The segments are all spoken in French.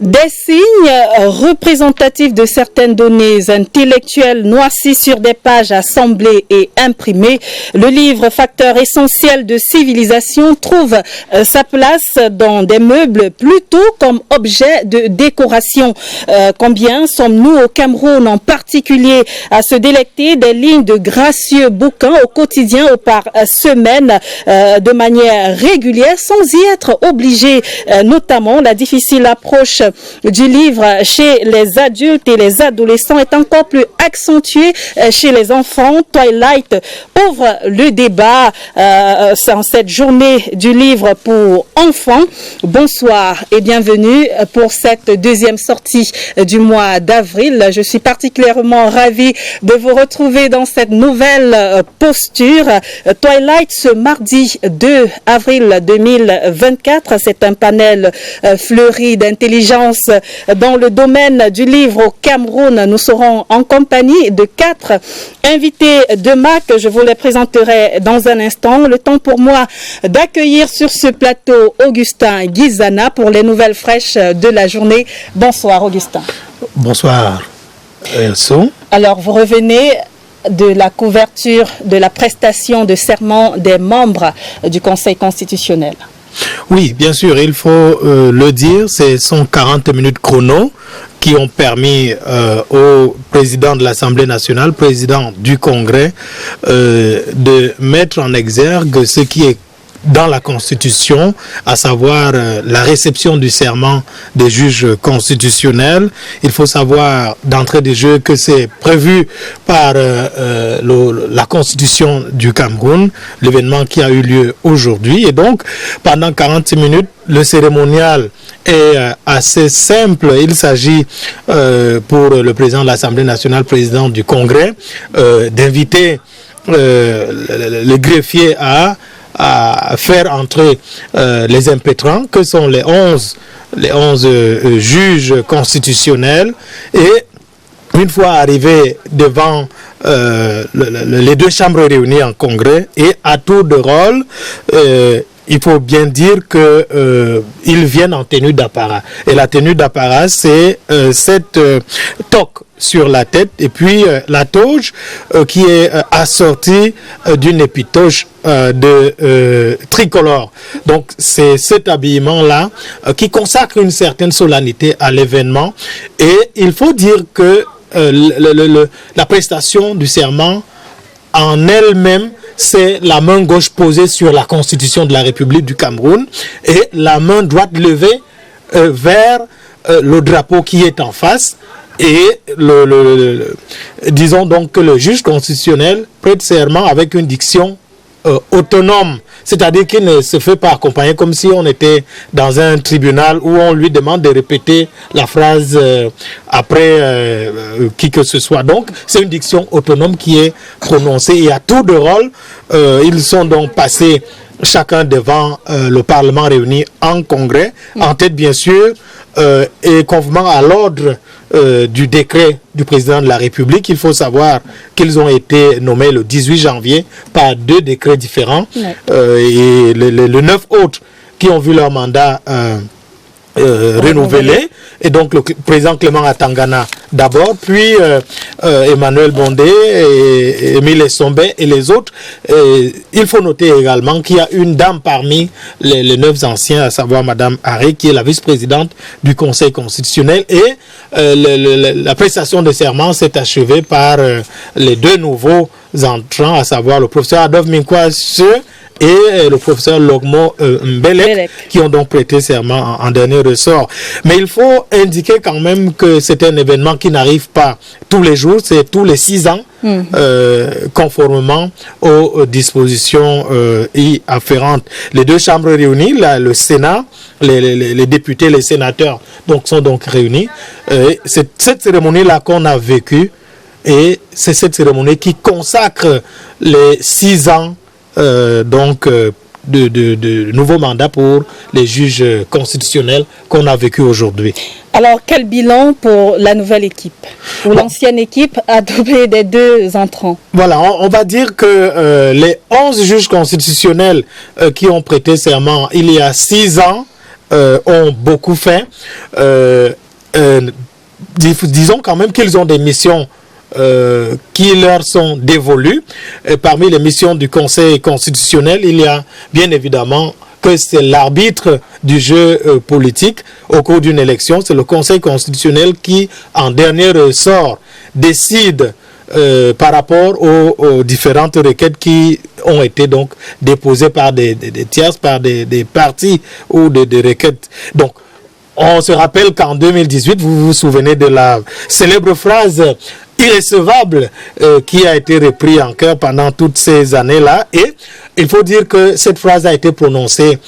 Des signes représentatifs de certaines données intellectuelles noircies sur des pages assemblées et imprimées, le livre Facteur essentiel de civilisation trouve sa place dans des meubles plutôt comme objet de décoration. Combien sommes-nous au Cameroun en particulier à se délecter des lignes de gracieux bouquins au quotidien ou par semaine de manière régulière sans y être obligés, notamment la difficile approche du livre chez les adultes et les adolescents est encore plus accentuée chez les enfants. Twilight ouvre le débat en cette journée du livre pour enfants. Bonsoir et bienvenue pour cette deuxième sortie du mois d'avril. Je suis particulièrement ravie de vous retrouver dans cette nouvelle posture. Twilight ce mardi 2 avril 2024, c'est un panel fleuri d'intelligence dans le domaine du livre au Cameroun. Nous serons en compagnie de 4 invités de marque. Je vous les présenterai dans un instant. Le temps pour moi d'accueillir sur ce plateau Augustin Guizana pour les nouvelles fraîches de la journée. Bonsoir Augustin. Bonsoir Elso. Alors vous revenez de la couverture de la prestation de serment des membres du Conseil constitutionnel. Oui, bien sûr, il faut le dire, ce sont 40 minutes chrono qui ont permis au président de l'Assemblée nationale, président du Congrès, de mettre en exergue ce qui est dans la Constitution, à savoir la réception du serment des juges constitutionnels. Il faut savoir d'entrée de jeu que c'est prévu par la Constitution du Cameroun, l'événement qui a eu lieu aujourd'hui. Et donc, pendant 40 minutes, le cérémonial est assez simple. Il s'agit pour le président de l'Assemblée nationale, président du Congrès, d'inviter le greffier à faire entrer les impétrants, que sont les 11 juges constitutionnels, et une fois arrivés devant les deux chambres réunies en congrès, et à tour de rôle, il faut bien dire qu'ils viennent en tenue d'apparat. Et la tenue d'apparat, c'est cette toque sur la tête et puis la toge qui est assortie d'une épitoge de tricolore. Donc c'est cet habillement-là qui consacre une certaine solennité à l'événement. Et il faut dire que la prestation du serment en elle-même, c'est la main gauche posée sur la Constitution de la République du Cameroun et la main droite levée vers le drapeau qui est en face. Et disons donc que le juge constitutionnel prête serment avec une diction autonome, c'est-à-dire qu'il ne se fait pas accompagner comme si on était dans un tribunal où on lui demande de répéter la phrase après qui que ce soit. Donc c'est une diction autonome qui est prononcée et à tour de rôle, ils sont donc passés chacun devant le Parlement réuni en congrès, en tête bien sûr, et conformément à l'ordre du décret du président de la République. Il faut savoir qu'ils ont été nommés le 18 janvier par 2 décrets différents, et les 9 autres qui ont vu leur mandat renouvelé, et donc le président Clément Atangana d'abord, puis Emmanuel Bondé, et Émile Essombé et les autres. Il faut noter également qu'il y a une dame parmi les 9 anciens, à savoir Madame Haré, qui est la vice-présidente du Conseil constitutionnel, et la prestation de serment s'est achevée par les 2 nouveaux entrants, à savoir le professeur Adolphe Minkwase et le professeur Logmo Mbelek, qui ont donc prêté serment en dernier ressort. Mais il faut indiquer quand même que c'est un événement qui n'arrive pas tous les jours, c'est tous les 6 ans, conformément aux dispositions y afférentes. Les 2 chambres réunies, le Sénat, les députés, les sénateurs sont donc réunis. C'est cette cérémonie-là qu'on a vécue, et c'est cette cérémonie qui consacre les 6 ans de nouveaux mandats pour les juges constitutionnels qu'on a vécu aujourd'hui. Alors, quel bilan pour la nouvelle équipe, ou l'ancienne équipe adoptée des 2 entrants? Voilà, on va dire que les 11 juges constitutionnels qui ont prêté serment il y a 6 ans ont beaucoup fait. Disons quand même qu'ils ont des missions qui leur sont dévolues. Et parmi les missions du Conseil constitutionnel, il y a bien évidemment que c'est l'arbitre du jeu politique au cours d'une élection. C'est le Conseil constitutionnel qui, en dernier ressort, décide par rapport aux différentes requêtes qui ont été donc déposées par des tierces, par des partis ou des requêtes. Donc, on se rappelle qu'en 2018, vous vous souvenez de la célèbre phrase irrécevable qui a été reprise en cœur pendant toutes ces années-là. Et il faut dire que cette phrase a été prononcée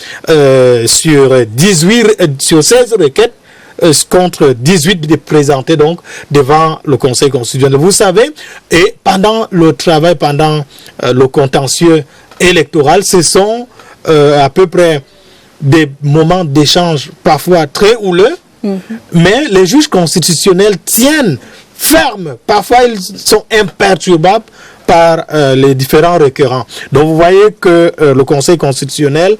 sur 16 requêtes contre 18 présentés donc devant le Conseil constitutionnel. Vous savez, et pendant le travail, pendant le contentieux électoral, ce sont à peu près des moments d'échange parfois très houleux, mais les juges constitutionnels tiennent ferme. Parfois, ils sont imperturbables par les différents requérants. Donc, vous voyez que le Conseil constitutionnel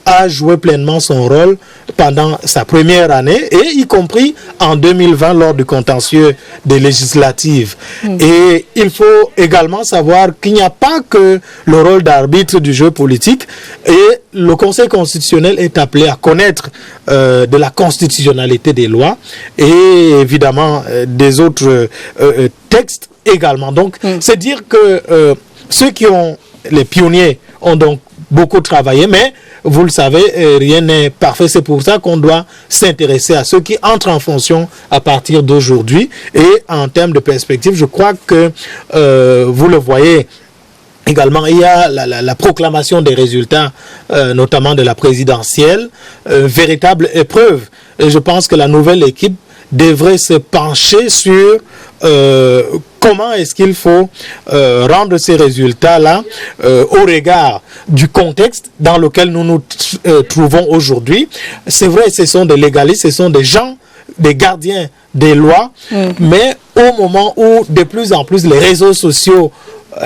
a joué pleinement son rôle pendant sa première année, et y compris en 2020 lors du contentieux des législatives. Et il faut également savoir qu'il n'y a pas que le rôle d'arbitre du jeu politique, et le Conseil constitutionnel est appelé à connaître de la constitutionnalité des lois et évidemment des autres textes également. Donc, c'est dire que ceux qui ont, les pionniers, ont donc beaucoup travaillé, mais vous le savez, rien n'est parfait. C'est pour ça qu'on doit s'intéresser à ceux qui entrent en fonction à partir d'aujourd'hui. Et en termes de perspective, je crois que vous le voyez également, il y a la proclamation des résultats, notamment de la présidentielle, véritable épreuve. Et je pense que la nouvelle équipe devrait se pencher sur comment est-ce qu'il faut rendre ces résultats-là au regard du contexte dans lequel nous nous trouvons aujourd'hui. C'est vrai, ce sont des légalistes, ce sont des gens, des gardiens des lois, mais au moment où de plus en plus les réseaux sociaux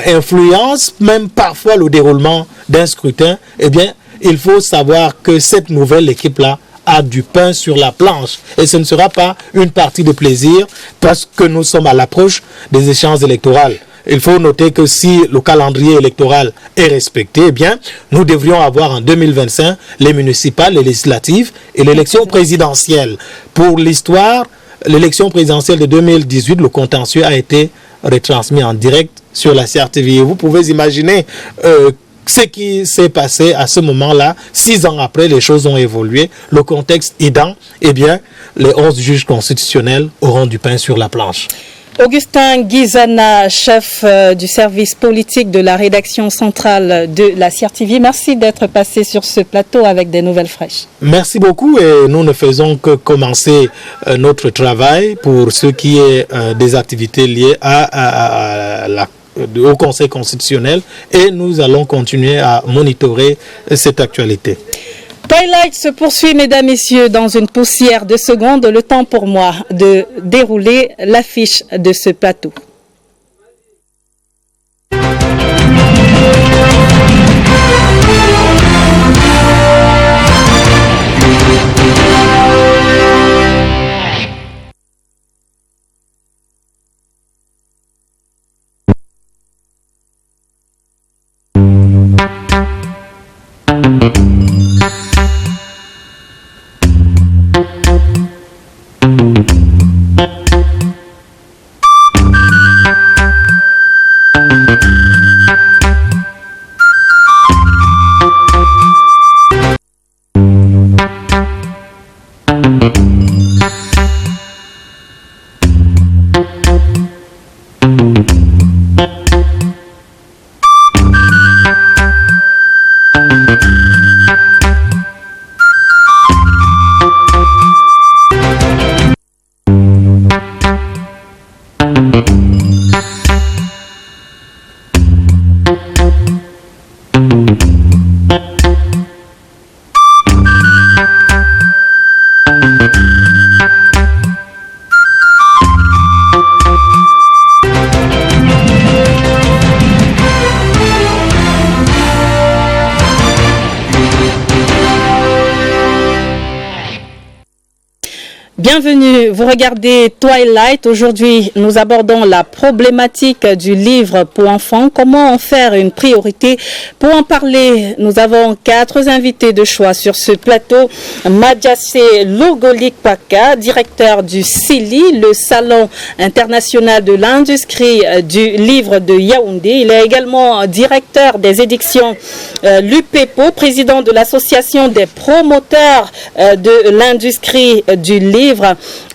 influencent même parfois le déroulement d'un scrutin, eh bien, il faut savoir que cette nouvelle équipe-là a du pain sur la planche. Et ce ne sera pas une partie de plaisir parce que nous sommes à l'approche des échéances électorales. Il faut noter que si le calendrier électoral est respecté, eh bien, nous devrions avoir en 2025 les municipales, les législatives et l'élection présidentielle. Pour l'histoire, l'élection présidentielle de 2018, le contentieux a été retransmis en direct sur la CRTV. Et vous pouvez imaginer ce qui s'est passé à ce moment-là. 6 ans après, les choses ont évolué. Le contexte aidant, eh bien, les 11 juges constitutionnels auront du pain sur la planche. Augustin Guizana, chef du service politique de la rédaction centrale de la CRTV, merci d'être passé sur ce plateau avec des nouvelles fraîches. Merci beaucoup, et nous ne faisons que commencer notre travail pour ce qui est des activités liées au Conseil constitutionnel, et nous allons continuer à monitorer cette actualité. Twilight se poursuit, mesdames, messieurs, dans une poussière de secondes. Le temps pour moi de dérouler l'affiche de ce plateau. Bienvenue, vous regardez Twilight. Aujourd'hui, nous abordons la problématique du livre pour enfants. Comment en faire une priorité? Pour en parler, nous avons 4 invités de choix sur ce plateau. Madjasse Logolik Paka, directeur du CILI, le Salon international de l'industrie du livre de Yaoundé. Il est également directeur des éditions l'UPEPO, président de l'association des promoteurs de l'industrie du livre.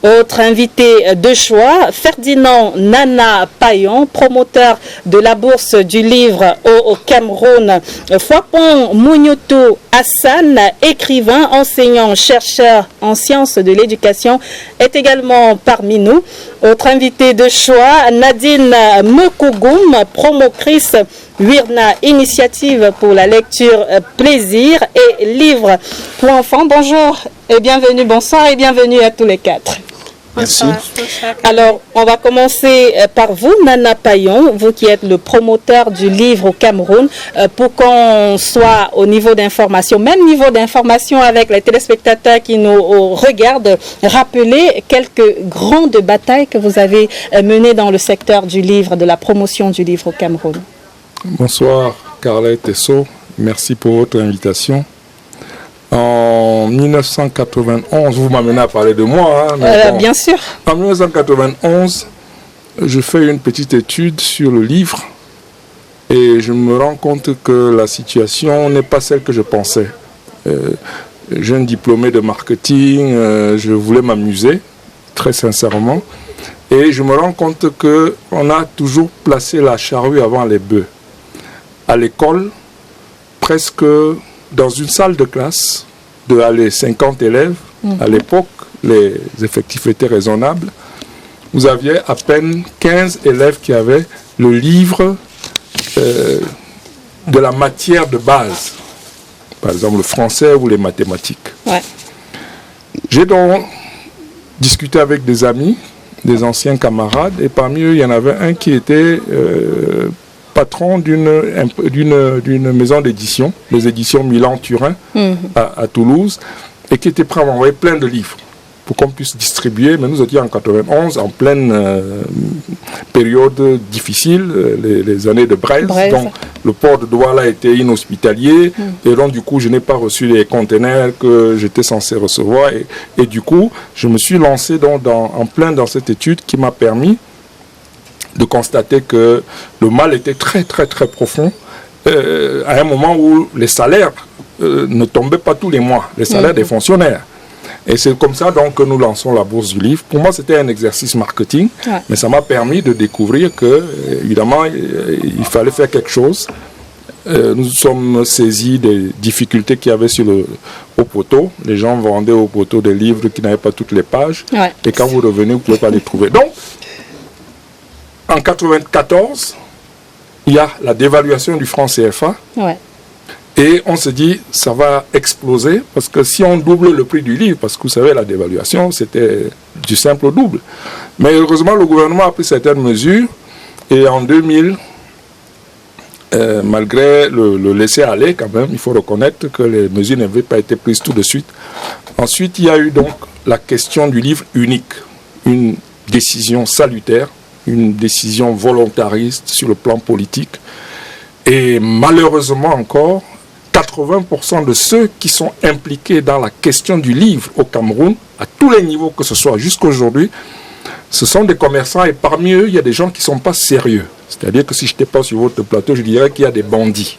Autre invité de choix, Ferdinand Nana Payon, promoteur de la bourse du livre au Cameroun. Fwapon Mounioto Hassan, écrivain, enseignant, chercheur en sciences de l'éducation, est également parmi nous. Autre invité de choix, Nadine Mekougoum, promotrice Wirna, initiative pour la lecture plaisir et livre pour enfants. Bonjour et bienvenue, bonsoir et bienvenue à tous les 4. Merci. Alors, on va commencer par vous, Nana Payon, vous qui êtes le promoteur du livre au Cameroun, pour qu'on soit au niveau d'information, même niveau d'information avec les téléspectateurs qui nous regardent, rappeler quelques grandes batailles que vous avez menées dans le secteur du livre, de la promotion du livre au Cameroun. Bonsoir, Carla Tesso. Merci pour votre invitation. En 1991, vous m'amenez à parler de moi. Bon, bien sûr. En 1991, je fais une petite étude sur le livre et je me rends compte que la situation n'est pas celle que je pensais. Jeune diplômé de marketing, je voulais m'amuser, très sincèrement. Et je me rends compte qu'on a toujours placé la charrue avant les bœufs. À l'école, presque dans une salle de classe de 50 élèves, à l'époque, les effectifs étaient raisonnables, vous aviez à peine 15 élèves qui avaient le livre de la matière de base, par exemple le français ou les mathématiques. Ouais. J'ai donc discuté avec des amis, des anciens camarades, et parmi eux, il y en avait un qui était patron d'une maison d'édition, les éditions Milan-Turin à Toulouse, et qui était prêt à m'envoyer plein de livres pour qu'on puisse distribuer. Mais nous étions en 91, en pleine période difficile, les années de Braise. Donc le port de Douala était inhospitalier, et donc du coup je n'ai pas reçu les conteneurs que j'étais censé recevoir, et du coup je me suis lancé en plein dans cette étude qui m'a permis de constater que le mal était très très très profond, à un moment où les salaires ne tombaient pas tous les mois, les salaires des fonctionnaires. Et c'est comme ça donc que nous lançons la bourse du livre. Pour moi, c'était un exercice marketing, mais ça m'a permis de découvrir que, évidemment, il fallait faire quelque chose. Nous sommes saisis des difficultés qu'il y avait au poteau. Les gens vendaient au poteau des livres qui n'avaient pas toutes les pages. Et quand vous revenez, vous ne pouvez pas les trouver. Donc, en 1994, il y a la dévaluation du franc CFA. Et on se dit, ça va exploser, parce que si on double le prix du livre, parce que vous savez, la dévaluation, c'était du simple au double. Mais heureusement, le gouvernement a pris certaines mesures, et en 2000, malgré le laisser-aller quand même, il faut reconnaître que les mesures n'avaient pas été prises tout de suite. Ensuite, il y a eu donc la question du livre unique, une décision salutaire, une décision volontariste sur le plan politique. Et malheureusement encore, 80% de ceux qui sont impliqués dans la question du livre au Cameroun, à tous les niveaux que ce soit jusqu'à aujourd'hui, ce sont des commerçants, et parmi eux, il y a des gens qui ne sont pas sérieux. C'est-à-dire que si je n'étais pas sur votre plateau, je dirais qu'il y a des bandits.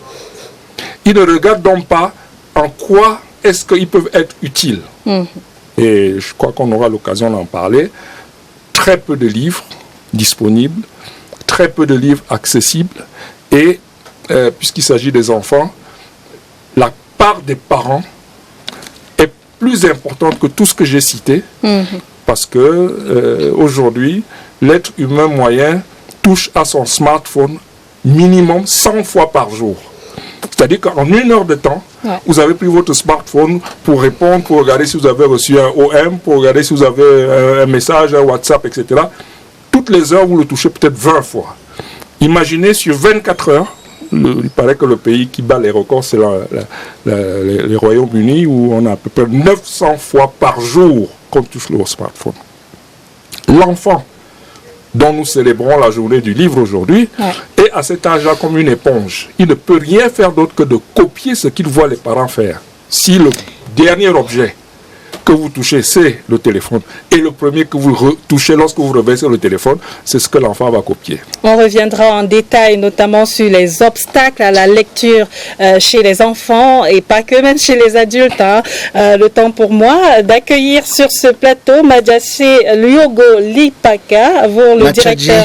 Ils ne regardent donc pas en quoi est-ce qu'ils peuvent être utiles. Et je crois qu'on aura l'occasion d'en parler. Très peu de livres disponibles, très peu de livres accessibles, et puisqu'il s'agit des enfants, la part des parents est plus importante que tout ce que j'ai cité, parce que aujourd'hui, l'être humain moyen touche à son smartphone minimum 100 fois par jour. C'est-à-dire qu'en 1 heure de temps, vous avez pris votre smartphone pour répondre, pour regarder si vous avez reçu un OM, pour regarder si vous avez un message, un WhatsApp, etc. Toutes les heures, vous le touchez peut-être 20 fois. Imaginez sur 24 heures, il paraît que le pays qui bat les records, c'est les Royaumes-Unis, où on a à peu près 900 fois par jour qu'on touche le smartphone. L'enfant dont nous célébrons la journée du livre aujourd'hui, est à cet âge-là comme une éponge. Il ne peut rien faire d'autre que de copier ce qu'il voit les parents faire. Si le dernier objet que vous touchez, c'est le téléphone, et le premier que vous touchez lorsque vous reversez le téléphone, c'est ce que l'enfant va copier. On reviendra en détail notamment sur les obstacles à la lecture chez les enfants et pas que, même chez les adultes. Le temps pour moi d'accueillir sur ce plateau Madiassé Yogo Lipaka, le directeur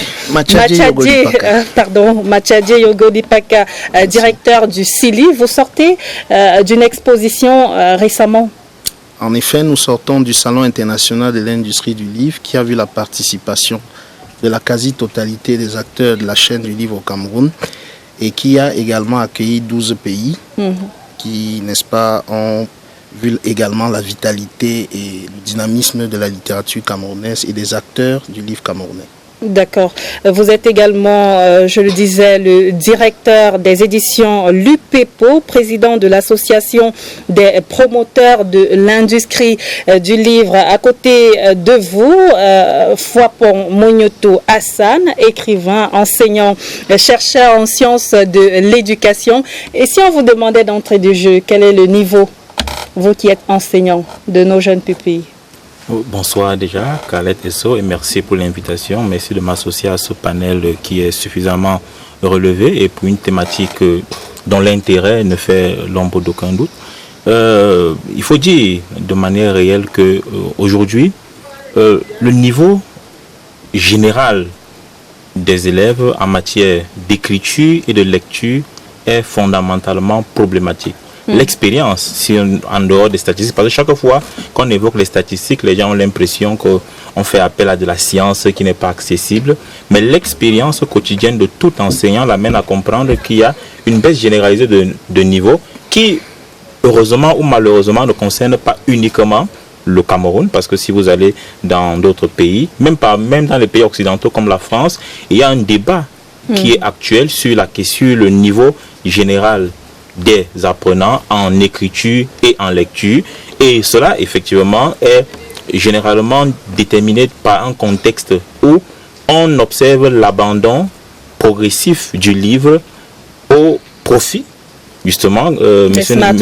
Mathiadje Yogo Lipaka, directeur du CILI. Vous sortez d'une exposition récemment. En effet, nous sortons du Salon international de l'industrie du livre qui a vu la participation de la quasi-totalité des acteurs de la chaîne du livre au Cameroun et qui a également accueilli 12 pays qui, n'est-ce pas, ont vu également la vitalité et le dynamisme de la littérature camerounaise et des acteurs du livre camerounais. D'accord. Vous êtes également, je le disais, le directeur des éditions l'UPEPO, président de l'association des promoteurs de l'industrie du livre. À côté de vous, Fouapon Mognoto Hassan, écrivain, enseignant, chercheur en sciences de l'éducation. Et si on vous demandait d'entrée de jeu, quel est le niveau, vous qui êtes enseignant, de nos jeunes pupilles? Bonsoir déjà, Khaled Esso, et merci pour l'invitation. Merci de m'associer à ce panel qui est suffisamment relevé et pour une thématique dont l'intérêt ne fait l'ombre d'aucun doute. Il faut dire de manière réelle qu'aujourd'hui, le niveau général des élèves en matière d'écriture et de lecture est fondamentalement problématique. L'expérience, si en dehors des statistiques, parce que chaque fois qu'on évoque les statistiques, les gens ont l'impression qu'on fait appel à de la science qui n'est pas accessible, mais l'expérience quotidienne de tout enseignant l'amène à comprendre qu'il y a une baisse généralisée de niveau qui, heureusement ou malheureusement, ne concerne pas uniquement le Cameroun, parce que si vous allez dans d'autres pays, même dans les pays occidentaux comme la France, il y a un débat qui est actuel sur le niveau général des apprenants en écriture et en lecture, et cela effectivement est généralement déterminé par un contexte où on observe l'abandon progressif du livre au profit justement monsieur a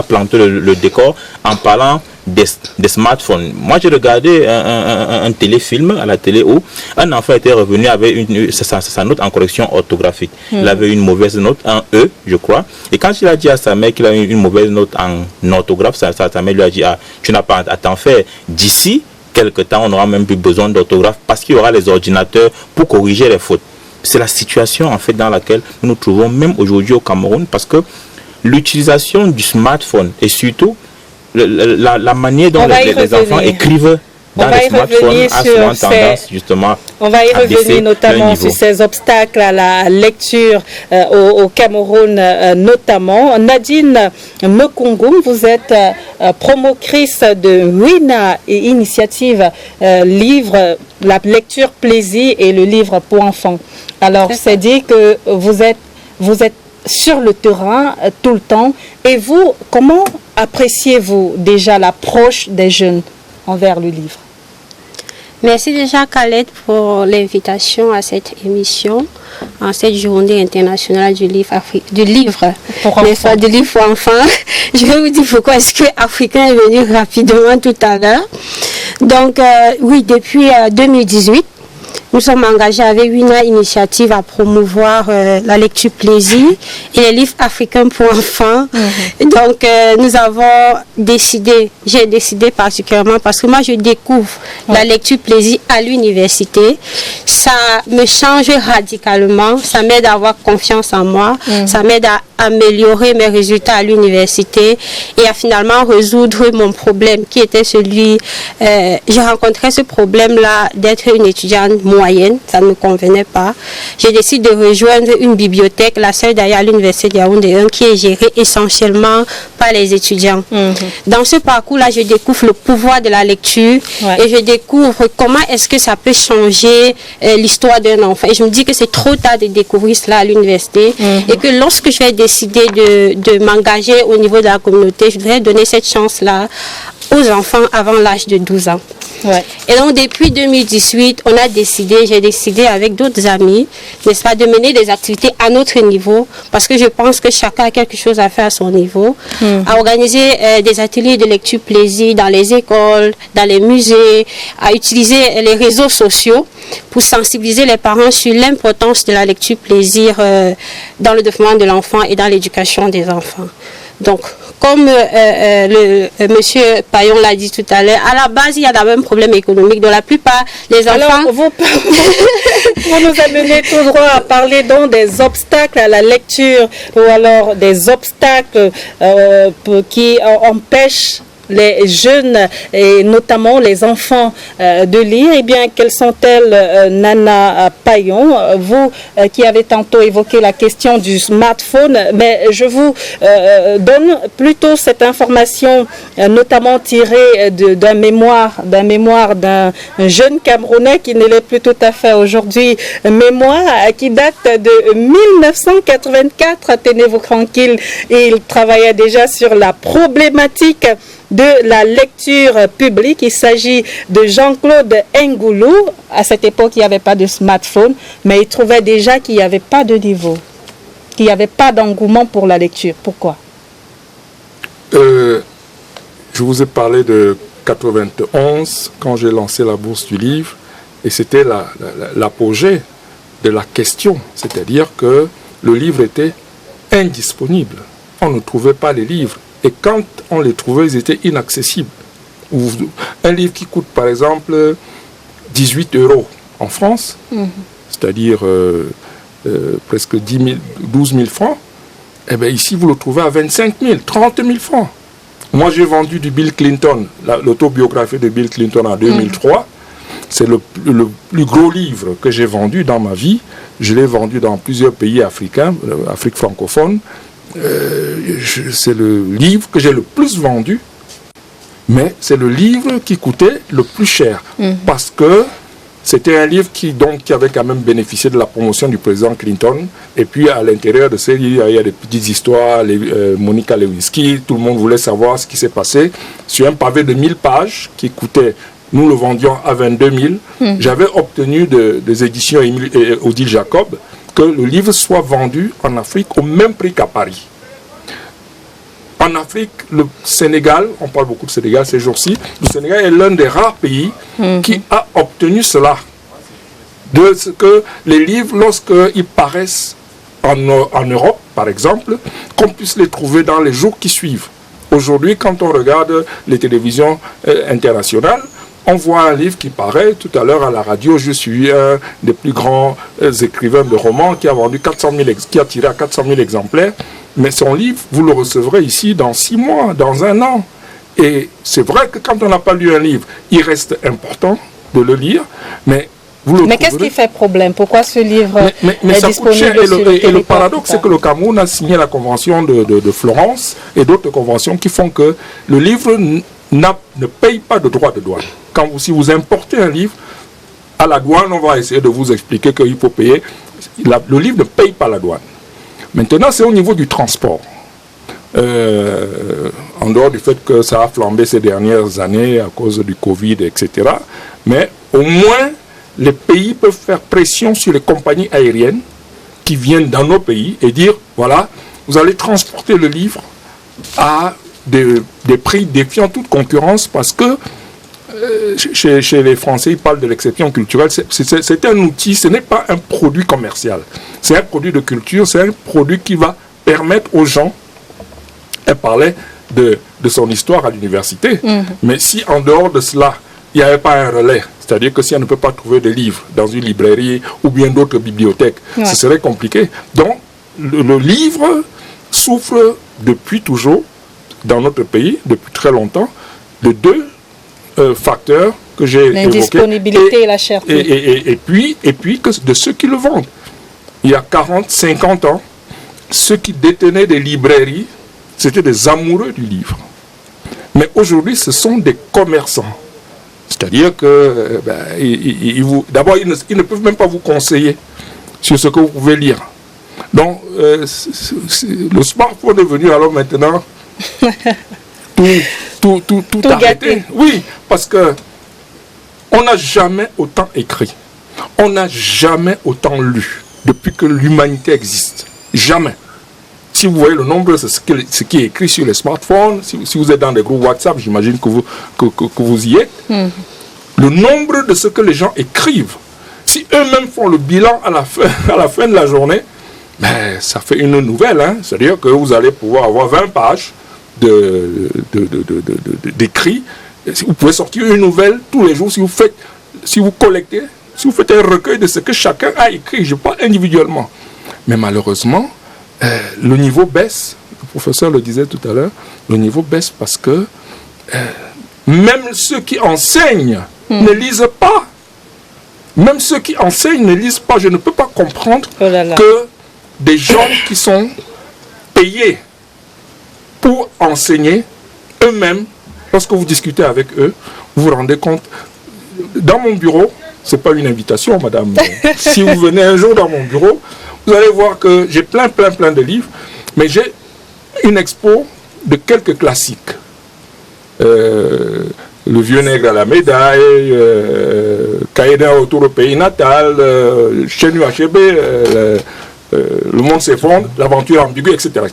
planté le décor en parlant des smartphones. Moi, j'ai regardé un téléfilm à la télé où un enfant était revenu avec sa note en correction orthographique. Il avait une mauvaise note, un E, je crois. Et quand il a dit à sa mère qu'il a une mauvaise note en orthographe, sa mère lui a dit, tu n'as pas à t'en faire. D'ici quelque temps, on n'aura même plus besoin d'orthographe parce qu'il y aura les ordinateurs pour corriger les fautes. C'est la situation en fait dans laquelle nous nous trouvons même aujourd'hui au Cameroun, parce que l'utilisation du smartphone et surtout la manière dont les enfants écrivent dans les smartphones a souvent tendance justement on va y revenir notamment sur ces obstacles à la lecture au Cameroun notamment. Nadine Mekongoum, vous êtes promotrice de WINA et initiative livre, la lecture plaisir et le livre pour enfants. Alors c'est dit que vous êtes sur le terrain tout le temps. Et vous, comment appréciez-vous déjà l'approche des jeunes envers le livre? Merci déjà Khaled pour l'invitation à cette émission, en cette journée internationale du livre pour enfants. Je vais vous dire pourquoi est-ce que Africain est venu rapidement tout à l'heure. Donc oui, depuis 2018, nous sommes engagés avec WINA Initiative à promouvoir la lecture plaisir et les livres africains pour enfants. Donc, nous avons j'ai décidé particulièrement parce que moi, je découvre la lecture plaisir à l'université. Ça me change radicalement, ça m'aide à avoir confiance en moi, ça m'aide à améliorer mes résultats à l'université et à finalement résoudre mon problème qui était celui, j'ai rencontré ce problème-là d'être une étudiante moyenne, ça ne me convenait pas. J'ai décidé de rejoindre une bibliothèque, la seule d'ailleurs à l'université de Yaoundé 1, qui est gérée essentiellement par les étudiants. Dans ce parcours-là, je découvre le pouvoir de la lecture et je découvre comment est-ce que ça peut changer l'histoire d'un enfant. Et je me dis que c'est trop tard de découvrir cela à l'université et que lorsque je vais décider de m'engager au niveau de la communauté, je voudrais donner cette chance-là aux enfants avant l'âge de 12 ans. Ouais. Et donc, depuis 2018, j'ai décidé avec d'autres amis, n'est-ce pas, de mener des activités à notre niveau, parce que je pense que chacun a quelque chose à faire à son niveau, à organiser des ateliers de lecture plaisir dans les écoles, dans les musées, à utiliser les réseaux sociaux pour sensibiliser les parents sur l'importance de la lecture plaisir dans le développement de l'enfant et dans l'éducation des enfants. Donc, comme monsieur Payon l'a dit tout à l'heure, à la base, il y a d'abord un problème économique dont la plupart des enfants... Alors, vous nous amenez tout droit à parler donc des obstacles à la lecture ou alors des obstacles qui empêchent les jeunes et notamment les enfants de lire. Eh bien, quelles sont-elles, Nana Payon? Vous qui avez tantôt évoqué la question du smartphone, mais je vous donne plutôt cette information, notamment tirée d'un mémoire d'un jeune Camerounais qui ne l'est plus tout à fait aujourd'hui, mémoire qui date de 1984. Tenez-vous tranquille, il travaillait déjà sur la problématique de la lecture publique. Il s'agit de Jean-Claude Ngoulou. À cette époque, il n'y avait pas de smartphone, mais il trouvait déjà qu'il n'y avait pas de niveau, qu'il n'y avait pas d'engouement pour la lecture. Pourquoi? Je vous ai parlé de 91, quand j'ai lancé la bourse du livre, et c'était l'apogée de la question, c'est-à-dire que le livre était indisponible. On ne trouvait pas les livres. Et quand on les trouvait, ils étaient inaccessibles. Un livre qui coûte, par exemple, 18 € en France, c'est-à-dire presque 12 000 francs, eh bien ici, vous le trouvez à 25 000, 30 000 francs. Moi, j'ai vendu du Bill Clinton, l'autobiographie de Bill Clinton en 2003. C'est le plus gros livre que j'ai vendu dans ma vie. Je l'ai vendu dans plusieurs pays africains, Afrique francophone. C'est le livre que j'ai le plus vendu, mais c'est le livre qui coûtait le plus cher, parce que c'était un livre qui avait quand même bénéficié de la promotion du président Clinton, et puis à l'intérieur de ce livre, il y a des petites histoires, Monica Lewinsky, tout le monde voulait savoir ce qui s'est passé, sur un pavé de 1000 pages qui coûtait, nous le vendions à 22 000, j'avais obtenu des éditions Odile Jacob, que le livre soit vendu en Afrique au même prix qu'à Paris. En Afrique, le Sénégal, on parle beaucoup de Sénégal ces jours-ci, le Sénégal est l'un des rares pays qui a obtenu cela. De ce que les livres, lorsqu'ils paraissent en Europe, par exemple, qu'on puisse les trouver dans les jours qui suivent. Aujourd'hui, quand on regarde les télévisions internationales, on voit un livre qui paraît, tout à l'heure à la radio, je suis un des plus grands écrivains de romans qui a vendu qui a tiré à 400 000 exemplaires. Mais son livre, vous le recevrez ici dans 6 mois, dans 1 an. Et c'est vrai que quand on n'a pas lu un livre, il reste important de le lire, mais vous le Mais qu'est-ce qui fait problème? Pourquoi ce livre mais est ça coûte cher. Et le paradoxe, c'est que le Cameroun a signé la convention de Florence et d'autres conventions qui font que le livre ne paye pas de droits de douane. Si vous importez un livre, à la douane, on va essayer de vous expliquer qu'il faut payer. Le livre ne paye pas la douane. Maintenant, c'est au niveau du transport. En dehors du fait que ça a flambé ces dernières années à cause du Covid, etc. Mais au moins, les pays peuvent faire pression sur les compagnies aériennes qui viennent dans nos pays et dire, voilà, vous allez transporter le livre à des prix défiant toute concurrence, parce que chez les Français, ils parlent de l'exception culturelle. C'est un outil, ce n'est pas un produit commercial. C'est un produit de culture, c'est un produit qui va permettre aux gens, elle parlait de son histoire à l'université, mais si en dehors de cela, il n'y avait pas un relais, c'est-à-dire que si on ne peut pas trouver de livres dans une librairie ou bien d'autres bibliothèques, ce serait compliqué. Donc, le livre souffre depuis toujours, dans notre pays, depuis très longtemps, de 2 facteurs que j'ai évoqués. L'indisponibilité et la cherté. Et puis que de ceux qui le vendent. Il y a 40, 50 ans, ceux qui détenaient des librairies, c'était des amoureux du livre. Mais aujourd'hui, ce sont des commerçants. C'est-à-dire que, d'abord, ils ne peuvent même pas vous conseiller sur ce que vous pouvez lire. Donc, le smartphone est venu, alors maintenant, tout arrêté. Oui, parce que on n'a jamais autant écrit. On n'a jamais autant lu depuis que l'humanité existe. Jamais. Si vous voyez le nombre, c'est ce qui est écrit sur les smartphones, si vous êtes dans des groupes WhatsApp, j'imagine que vous y êtes. Le nombre de ce que les gens écrivent, si eux-mêmes font le bilan à la fin de la journée, ben, ça fait une nouvelle. Hein. C'est-à-dire que vous allez pouvoir avoir 20 pages d'écrits. Vous pouvez sortir une nouvelle tous les jours si vous collectez, si vous faites un recueil de ce que chacun a écrit, je parle individuellement. Mais malheureusement, le niveau baisse. Le professeur le disait tout à l'heure, le niveau baisse parce que même ceux qui enseignent ne lisent pas. Même ceux qui enseignent ne lisent pas. Je ne peux pas comprendre que des gens qui sont payés pour enseigner eux-mêmes, lorsque vous discutez avec eux, vous vous rendez compte. Dans mon bureau, ce n'est pas une invitation, madame. Si vous venez un jour dans mon bureau, vous allez voir que j'ai plein de livres, mais j'ai une expo de quelques classiques. Le vieux nègre à la médaille, Caïda autour du pays natal, Chenu HB, Le monde s'effondre, l'aventure ambiguë, etc.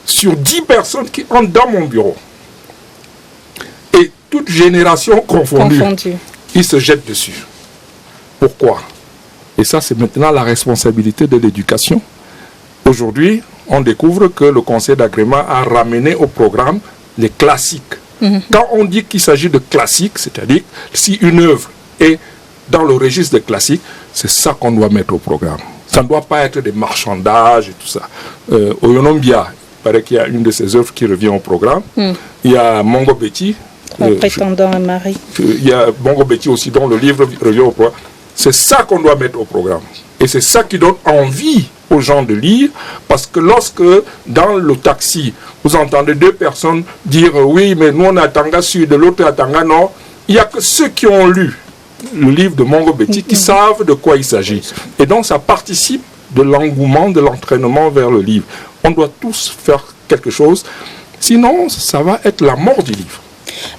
Sur 10 personnes qui entrent dans mon bureau, et toute génération confondue, ils se jettent dessus. Pourquoi? Et ça, c'est maintenant la responsabilité de l'éducation. Aujourd'hui, on découvre que le conseil d'agrément a ramené au programme les classiques. Quand on dit qu'il s'agit de classiques, c'est-à-dire si une œuvre est dans le registre des classiques, c'est ça qu'on doit mettre au programme. Ça ne doit pas être des marchandages et tout ça. Oyonombia, il paraît qu'il y a une de ces œuvres qui revient au programme. Il y a Mongo Betty. Prétendant à Marie. Il y a Mongo Betty aussi, dont le livre revient au programme. C'est ça qu'on doit mettre au programme. Et c'est ça qui donne envie aux gens de lire, parce que lorsque dans le taxi, vous entendez deux personnes dire oui, mais nous on est à Tanga Sud, l'autre est à Tanga Nord, il n'y a que ceux qui ont lu le livre de Mongo Betty qui savent de quoi il s'agit. Et donc ça participe de l'engouement, de l'entraînement vers le livre. On doit tous faire quelque chose, sinon ça va être la mort du livre.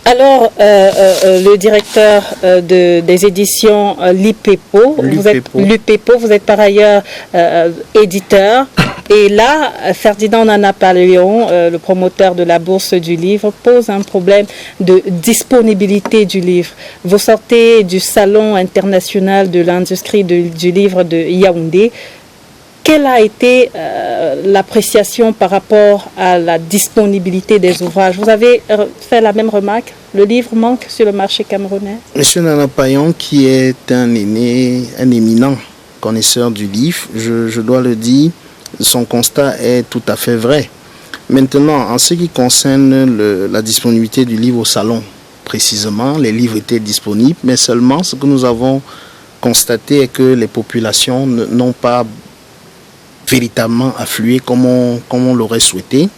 Alors, le directeur des éditions l'UPEPO, vous êtes par ailleurs éditeur. Et là, Ferdinand Nana-Paléon, le promoteur de la bourse du livre, pose un problème de disponibilité du livre. Vous sortez du Salon international de l'industrie du livre de Yaoundé. Quelle a été l'appréciation par rapport à la disponibilité des ouvrages? Vous avez fait la même remarque? Le livre manque sur le marché camerounais? Monsieur Nana Paléon, qui est un éminent connaisseur du livre, je dois le dire, son constat est tout à fait vrai. Maintenant, en ce qui concerne la disponibilité du livre au salon, précisément, les livres étaient disponibles, mais seulement ce que nous avons constaté est que les populations n'ont pas véritablement afflué comme on l'aurait souhaité.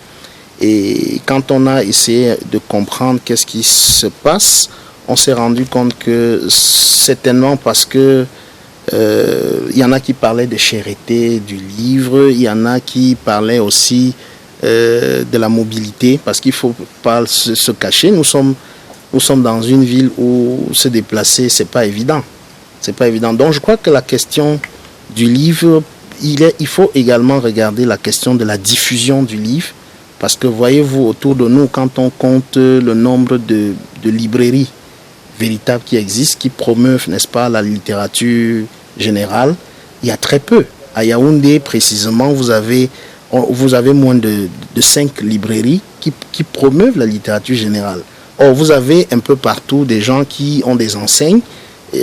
Et quand on a essayé de comprendre qu'est-ce qui se passe, on s'est rendu compte que certainement parce que y en a qui parlaient de cherté du livre, il y en a qui parlaient aussi de la mobilité, parce qu'il ne faut pas se cacher, nous sommes dans une ville où se déplacer, c'est pas évident. C'est pas évident. Donc je crois que la question du livre, il faut également regarder la question de la diffusion du livre, parce que voyez-vous, autour de nous, quand on compte le nombre de librairies véritables qui existent, qui promeuvent, n'est-ce pas, la littérature générale, il y a très peu. À Yaoundé, précisément, vous avez moins de 5 librairies qui promeuvent la littérature générale. Or, vous avez un peu partout des gens qui ont des enseignes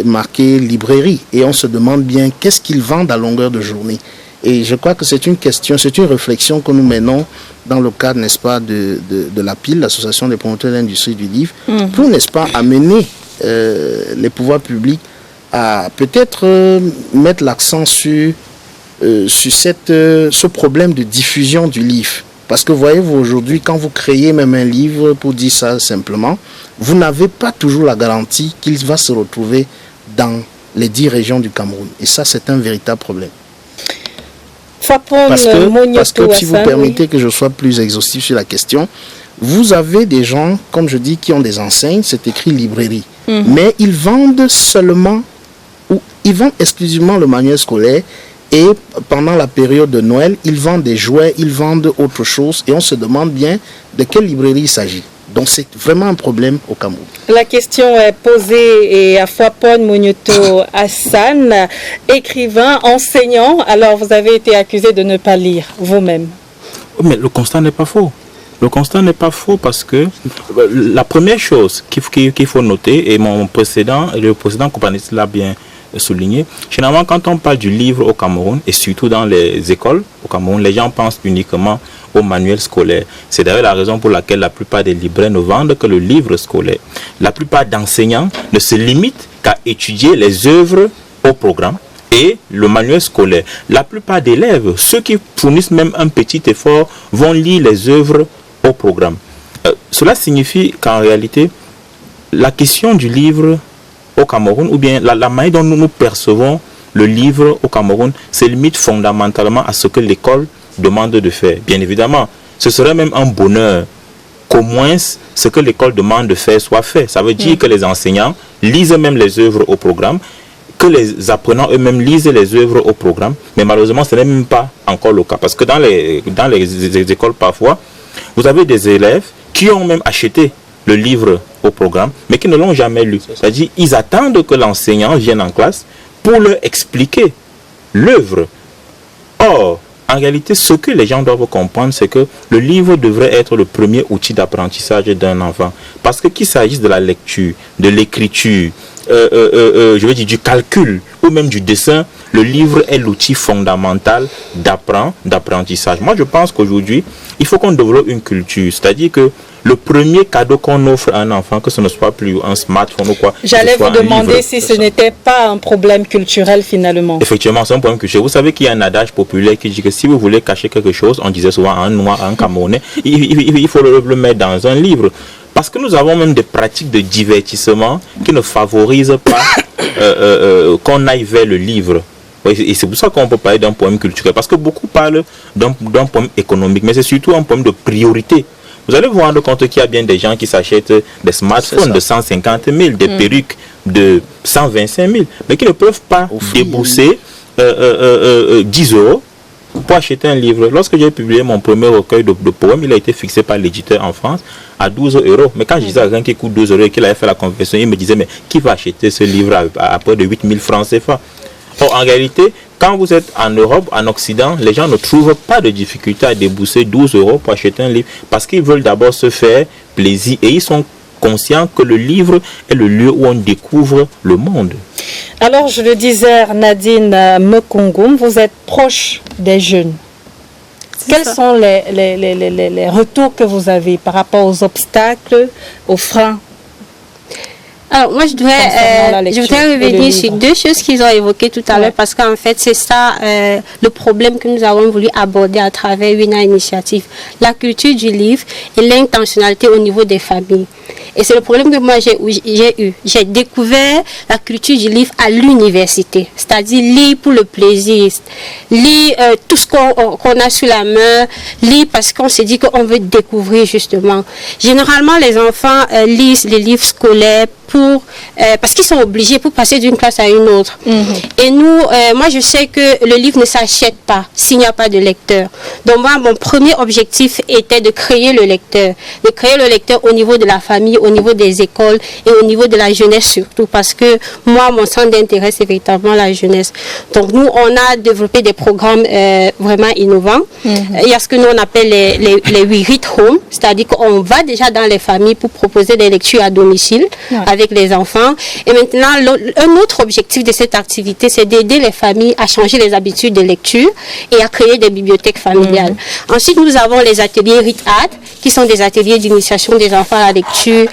marquées librairie. Et on se demande bien qu'est-ce qu'ils vendent à longueur de journée. Et je crois que c'est une question, c'est une réflexion que nous menons dans le cadre, n'est-ce pas, de l'APIL, l'Association des promoteurs de l'industrie du livre, pour, n'est-ce pas, amener les pouvoirs publics à peut-être mettre l'accent sur ce problème de diffusion du livre. Parce que voyez-vous, aujourd'hui, quand vous créez même un livre, pour dire ça simplement, vous n'avez pas toujours la garantie qu'il va se retrouver dans les 10 régions du Cameroun. Et ça, c'est un véritable problème. Parce que si vous permettez que je sois plus exhaustif sur la question, vous avez des gens, comme je dis, qui ont des enseignes, c'est écrit librairie. Mais ils vendent seulement, ou ils vendent exclusivement le manuel scolaire. Et pendant la période de Noël, ils vendent des jouets, ils vendent autre chose. Et on se demande bien de quelle librairie il s'agit. Donc c'est vraiment un problème au Cameroun. La question est posée et à Fouapon Mounioto Hassan, écrivain, enseignant. Alors vous avez été accusé de ne pas lire vous-même. Mais le constat n'est pas faux. Le constat n'est pas faux parce que la première chose qu'il faut noter, et le précédent compagnonniste l'a bien souligné, généralement quand on parle du livre au Cameroun, et surtout dans les écoles au Cameroun, les gens pensent uniquement au manuel scolaire. C'est d'ailleurs la raison pour laquelle la plupart des libraires ne vendent que le livre scolaire. La plupart d'enseignants ne se limitent qu'à étudier les œuvres au programme et le manuel scolaire. La plupart d'élèves, ceux qui fournissent même un petit effort, vont lire les œuvres au programme. Cela signifie qu'en réalité, la question du livre au Cameroun, ou bien la manière dont nous percevons le livre au Cameroun, se limite fondamentalement à ce que l'école demande de faire. Bien évidemment, ce serait même un bonheur qu'au moins ce que l'école demande de faire soit fait. Ça veut dire que les enseignants lisent même les œuvres au programme, que les apprenants eux-mêmes lisent les œuvres au programme, mais malheureusement ce n'est même pas encore le cas. Parce que dans les écoles parfois, vous avez des élèves qui ont même acheté le livre au programme, mais qui ne l'ont jamais lu. C'est-à-dire ils attendent que l'enseignant vienne en classe pour leur expliquer l'œuvre. Or, en réalité, ce que les gens doivent comprendre, c'est que le livre devrait être le premier outil d'apprentissage d'un enfant. Parce que qu'il s'agisse de la lecture, de l'écriture, je veux dire du calcul ou même du dessin, le livre est l'outil fondamental d'apprentissage. Moi, je pense qu'aujourd'hui, il faut qu'on développe une culture. C'est-à-dire que le premier cadeau qu'on offre à un enfant, que ce ne soit plus un smartphone ou quoi. J'allais vous demander si ce n'était pas un problème culturel finalement. Effectivement, c'est un problème culturel. Vous savez qu'il y a un adage populaire qui dit que si vous voulez cacher quelque chose, on disait souvent à un Noir, à un Camerounais, il faut le mettre dans un livre. Parce que nous avons même des pratiques de divertissement qui ne favorisent pas qu'on aille vers le livre. Et c'est pour ça qu'on peut parler d'un problème culturel. Parce que beaucoup parlent d'un problème économique, mais c'est surtout un problème de priorité. Vous allez vous rendre compte qu'il y a bien des gens qui s'achètent des smartphones de 150 000, des perruques de 125 000, mais qui ne peuvent pas débourser 10 euros pour acheter un livre. Lorsque j'ai publié mon premier recueil de poèmes, il a été fixé par l'éditeur en France à 12 euros. Mais quand je disais à quelqu'un qui coûte 2 euros et qu'il avait fait la conversion, il me disait, mais qui va acheter ce livre à près de 8 000 francs CFA? Or, en réalité, quand vous êtes en Europe, en Occident, les gens ne trouvent pas de difficulté à débourser 12 euros pour acheter un livre parce qu'ils veulent d'abord se faire plaisir et ils sont conscients que le livre est le lieu où on découvre le monde. Alors, je le disais, Nadine Mekongoum, vous êtes proche des jeunes. Quels sont les retours que vous avez par rapport aux obstacles, aux freins? Alors, moi, je voudrais revenir sur deux choses qu'ils ont évoquées tout à l'heure, parce qu'en fait, c'est ça le problème que nous avons voulu aborder à travers une initiative. La culture du livre et l'intentionnalité au niveau des familles. Et c'est le problème que moi j'ai eu. J'ai découvert la culture du livre à l'université, c'est-à-dire lire pour le plaisir, lire tout ce qu'on a sous la main, lire parce qu'on s'est dit qu'on veut découvrir justement. Généralement, les enfants lisent les livres scolaires parce qu'ils sont obligés pour passer d'une classe à une autre. Et nous, moi je sais que le livre ne s'achète pas s'il n'y a pas de lecteur. Donc moi, mon premier objectif était de créer le lecteur au niveau de la famille, au niveau des écoles et au niveau de la jeunesse surtout, parce que moi, mon centre d'intérêt, c'est véritablement la jeunesse. Donc nous, on a développé des programmes vraiment innovants. Il y a ce que nous on appelle les We Read Home, c'est-à-dire qu'on va déjà dans les familles pour proposer des lectures à domicile avec les enfants. Et maintenant, un autre objectif de cette activité, c'est d'aider les familles à changer les habitudes de lecture et à créer des bibliothèques familiales. Ensuite, nous avons les ateliers Read Art, qui sont des ateliers d'initiation des enfants à la lecture,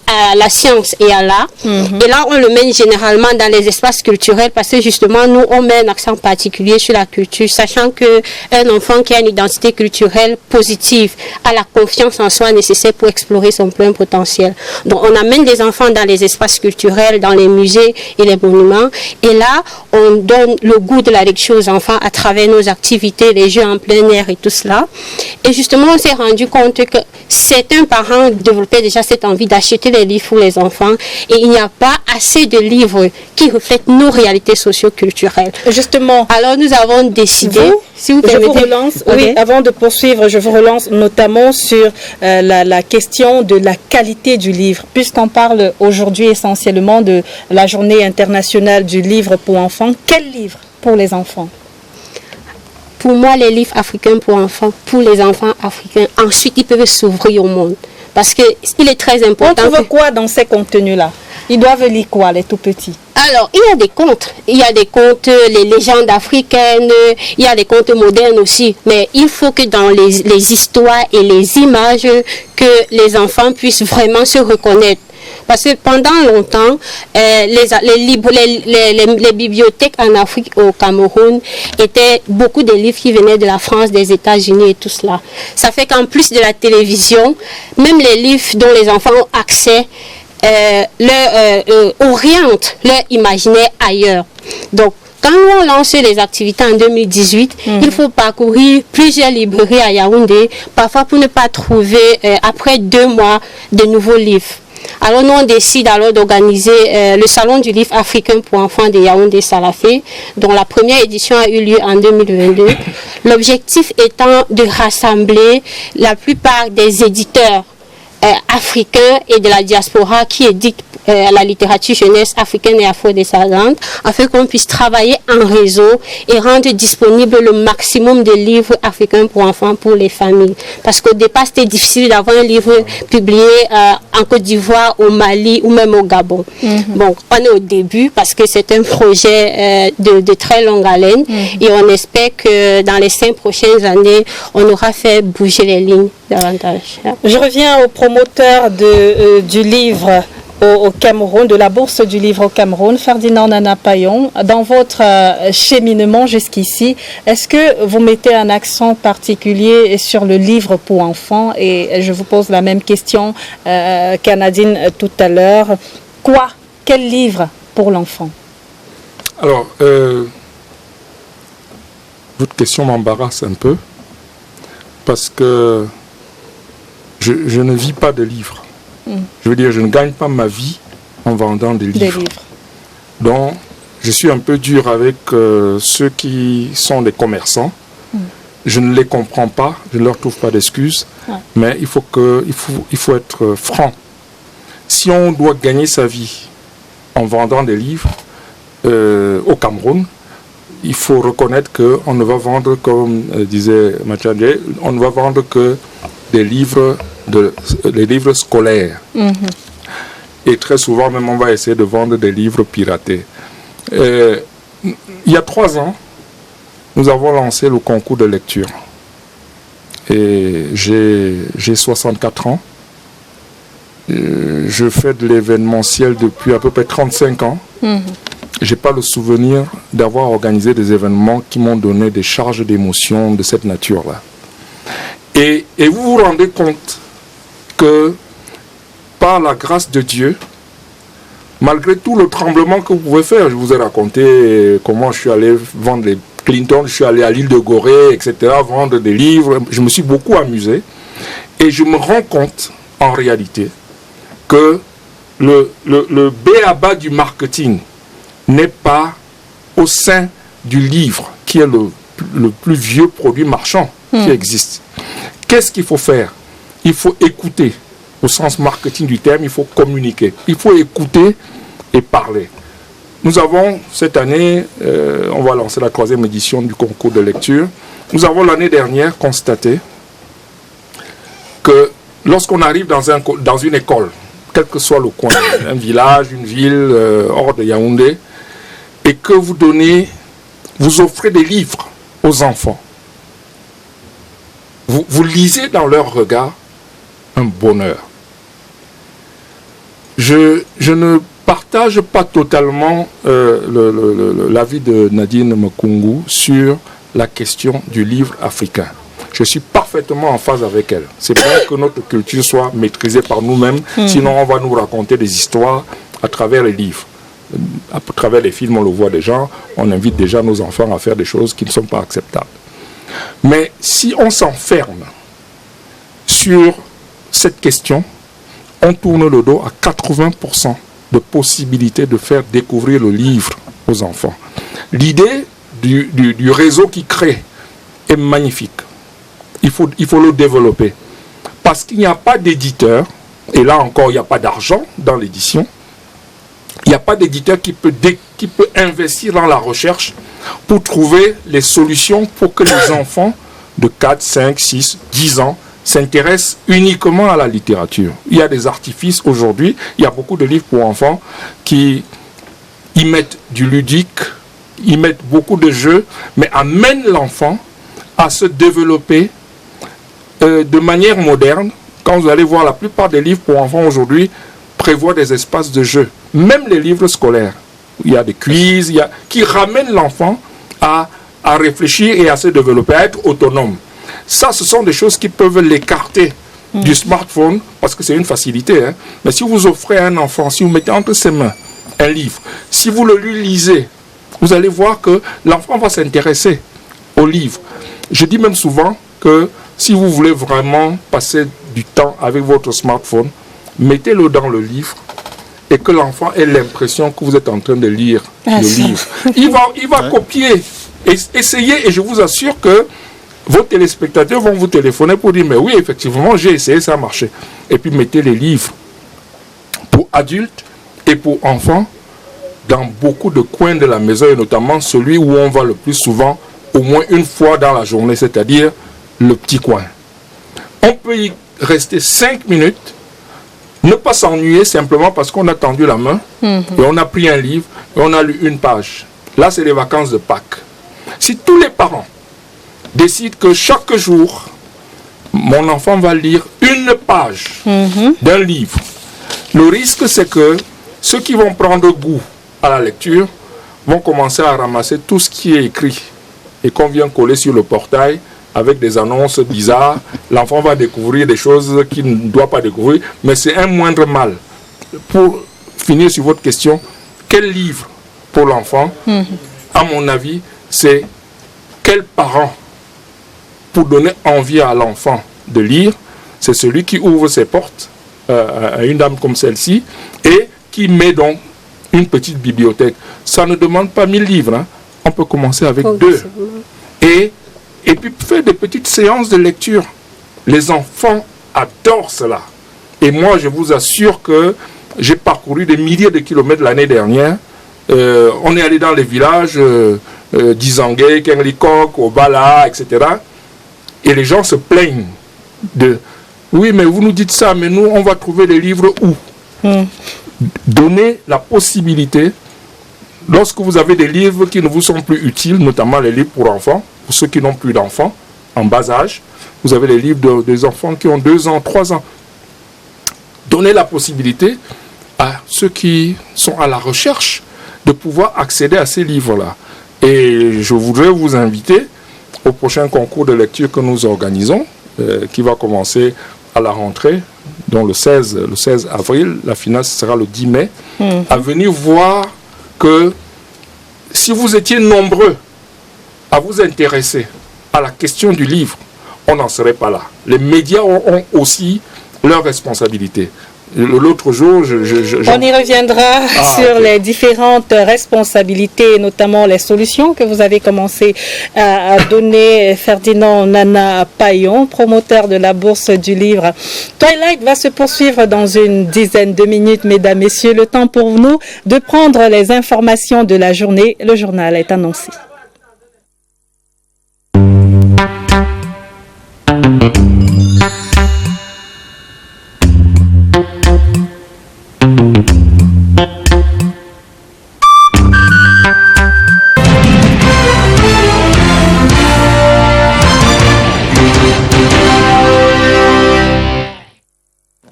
à la science et à l'art. Et là, on le mène généralement dans les espaces culturels parce que justement, nous, on met un accent particulier sur la culture, sachant qu'un enfant qui a une identité culturelle positive a la confiance en soi nécessaire pour explorer son plein potentiel. Donc, on amène des enfants dans les espaces culturels, dans les musées et les monuments. Et là, on donne le goût de la lecture aux enfants à travers nos activités, les jeux en plein air et tout cela. Et justement, on s'est rendu compte que certains parents développaient déjà cette envie d'acheter les livres pour les enfants et il n'y a pas assez de livres qui reflètent nos réalités socio-culturelles. Justement. Alors nous avons décidé, si vous permettez, je vous relance, okay. Oui, avant de poursuivre, je vous relance notamment sur la question de la qualité du livre, puisqu'on parle aujourd'hui essentiellement de la journée internationale du livre pour enfants. Quel livre pour les enfants? Pour moi, les livres africains pour enfants, pour les enfants africains, ensuite ils peuvent s'ouvrir au monde. Parce qu'il est très important. On trouve quoi dans ces contenus-là? Ils doivent lire quoi, les tout petits? Alors, il y a des contes. Il y a des contes, les légendes africaines, il y a des contes modernes aussi. Mais il faut que dans les histoires et les images, que les enfants puissent vraiment se reconnaître. Parce que pendant longtemps, les bibliothèques en Afrique, au Cameroun, étaient beaucoup de livres qui venaient de la France, des États-Unis et tout cela. Ça fait qu'en plus de la télévision, même les livres dont les enfants ont accès orientent leur imaginaire ailleurs. Donc, quand on lance les activités en 2018, il faut parcourir plusieurs librairies à Yaoundé, parfois pour ne pas trouver, après 2 mois, de nouveaux livres. Alors nous on décide alors d'organiser le salon du livre africain pour enfants de Yaoundé Salafé, dont la première édition a eu lieu en 2022. L'objectif étant de rassembler la plupart des éditeurs africains et de la diaspora qui éditent la littérature jeunesse africaine et afro-descendante, afin qu'on puisse travailler en réseau et rendre disponible le maximum de livres africains pour enfants pour les familles. Parce qu'au départ, c'était difficile d'avoir un livre publié en Côte d'Ivoire, au Mali ou même au Gabon. Bon, on est au début parce que c'est un projet de très longue haleine et on espère que dans les 5 prochaines années, on aura fait bouger les lignes davantage. Je reviens au promoteur du livre au Cameroun, de la bourse du livre au Cameroun, Ferdinand Nana Payon. Dans votre cheminement jusqu'ici, est-ce que vous mettez un accent particulier sur le livre pour enfants? Et je vous pose la même question qu'à Nadine tout à l'heure. Quel livre pour l'enfant? Alors, votre question m'embarrasse un peu parce que je ne vis pas de livres. Je veux dire, je ne gagne pas ma vie en vendant des livres. Donc, je suis un peu dur avec ceux qui sont des commerçants. Je ne les comprends pas, je ne leur trouve pas d'excuses, mais il faut être franc. Si on doit gagner sa vie en vendant des livres au Cameroun, il faut reconnaître qu'on ne va vendre, comme disait Machandé, on ne va vendre que des livres scolaires. Et très souvent même on va essayer de vendre des livres piratés. Il y a 3 ans, nous avons lancé le concours de lecture. Et j'ai 64 ans. Je fais de l'événementiel depuis à peu près 35 ans. Je n'ai pas le souvenir d'avoir organisé des événements qui m'ont donné des charges d'émotion de cette nature-là. Et vous vous rendez compte que par la grâce de Dieu, malgré tout le tremblement que vous pouvez faire, je vous ai raconté comment je suis allé vendre les Clinton, je suis allé à l'île de Gorée, etc., vendre des livres, je me suis beaucoup amusé. Et je me rends compte, en réalité, que le b.a.-ba du marketing n'est pas au sein du livre, qui est le plus vieux produit marchand qui existe. Qu'est-ce qu'il faut faire? Il faut écouter, au sens marketing du terme, il faut communiquer. Il faut écouter et parler. Nous avons, cette année, on va lancer la 3e édition du concours de lecture. Nous avons l'année dernière constaté que lorsqu'on arrive dans une école, quel que soit le coin, un village, une ville hors de Yaoundé, et que vous offrez des livres aux enfants, vous lisez dans leur regard un bonheur. je ne partage pas totalement l'avis de Nadine Mokungu sur la question du livre africain. Je suis parfaitement en phase avec elle. C'est bien que notre culture soit maîtrisée par nous-mêmes, sinon on va nous raconter des histoires à travers les livres. À travers les films, on le voit déjà, on invite déjà nos enfants à faire des choses qui ne sont pas acceptables. Mais si on s'enferme sur cette question, on tourne le dos à 80% de possibilités de faire découvrir le livre aux enfants. L'idée du réseau qui crée est magnifique. Il faut le développer. Parce qu'il n'y a pas d'éditeur, et là encore, il n'y a pas d'argent dans l'édition, il n'y a pas d'éditeur qui peut investir dans la recherche pour trouver les solutions pour que les enfants de 4, 5, 6, 10 ans s'intéressent uniquement à la littérature. Il y a des artifices aujourd'hui, il y a beaucoup de livres pour enfants qui y mettent du ludique, y mettent beaucoup de jeux, mais amènent l'enfant à se développer de manière moderne. Quand vous allez voir, la plupart des livres pour enfants aujourd'hui prévoient des espaces de jeu. Même les livres scolaires, il y a des quiz, qui ramènent l'enfant à réfléchir et à se développer, à être autonome. Ça, ce sont des choses qui peuvent l'écarter du smartphone, parce que c'est une facilité. Hein. Mais si vous offrez à un enfant, si vous mettez entre ses mains un livre, si vous le lui lisez, vous allez voir que l'enfant va s'intéresser au livre. Je dis même souvent que si vous voulez vraiment passer du temps avec votre smartphone, mettez-le dans le livre et que l'enfant ait l'impression que vous êtes en train de lire le livre. Il va copier, essayer, et je vous assure que vos téléspectateurs vont vous téléphoner pour dire « Mais oui, effectivement, j'ai essayé, ça a marché. » Et puis mettez les livres pour adultes et pour enfants dans beaucoup de coins de la maison, et notamment celui où on va le plus souvent, au moins une fois dans la journée, c'est-à-dire le petit coin. On peut y rester 5 minutes, ne pas s'ennuyer simplement parce qu'on a tendu la main et on a pris un livre et on a lu une page. Là, c'est les vacances de Pâques. Si tous les parents décident que chaque jour, mon enfant va lire une page d'un livre, le risque, c'est que ceux qui vont prendre goût à la lecture vont commencer à ramasser tout ce qui est écrit et qu'on vient coller sur le portail avec des annonces bizarres. L'enfant va découvrir des choses qu'il ne doit pas découvrir, mais c'est un moindre mal. Pour finir sur votre question, quel livre pour l'enfant? À mon avis, c'est quel parent, pour donner envie à l'enfant de lire, c'est celui qui ouvre ses portes à une dame comme celle-ci et qui met donc une petite bibliothèque. Ça ne demande pas 1000 livres, hein. On peut commencer avec 2. Et puis faire des petites séances de lecture. Les enfants adorent cela. Et moi, je vous assure que j'ai parcouru des milliers de kilomètres l'année dernière. On est allé dans les villages d'Izangué, Kenlikok, Obala, etc. Et les gens se plaignent de « Oui, mais vous nous dites ça, mais nous, on va trouver les livres où ?» Donnez la possibilité, lorsque vous avez des livres qui ne vous sont plus utiles, notamment les livres pour enfants, pour ceux qui n'ont plus d'enfants, en bas âge, vous avez les livres des enfants qui ont 2 ans, 3 ans. Donnez la possibilité à ceux qui sont à la recherche de pouvoir accéder à ces livres-là. Et je voudrais vous inviter au prochain concours de lecture que nous organisons, qui va commencer à la rentrée, dont le 16 avril, la finale sera le 10 mai, à venir voir que si vous étiez nombreux à vous intéresser à la question du livre, on n'en serait pas là. Les médias ont aussi leurs responsabilités. L'autre jour, on y reviendra sur les différentes responsabilités, notamment les solutions que vous avez commencé à donner. Ferdinand Nana Payon, promoteur de la bourse du livre. Twilight va se poursuivre dans une dizaine de minutes, mesdames, messieurs. Le temps pour nous de prendre les informations de la journée. Le journal est annoncé.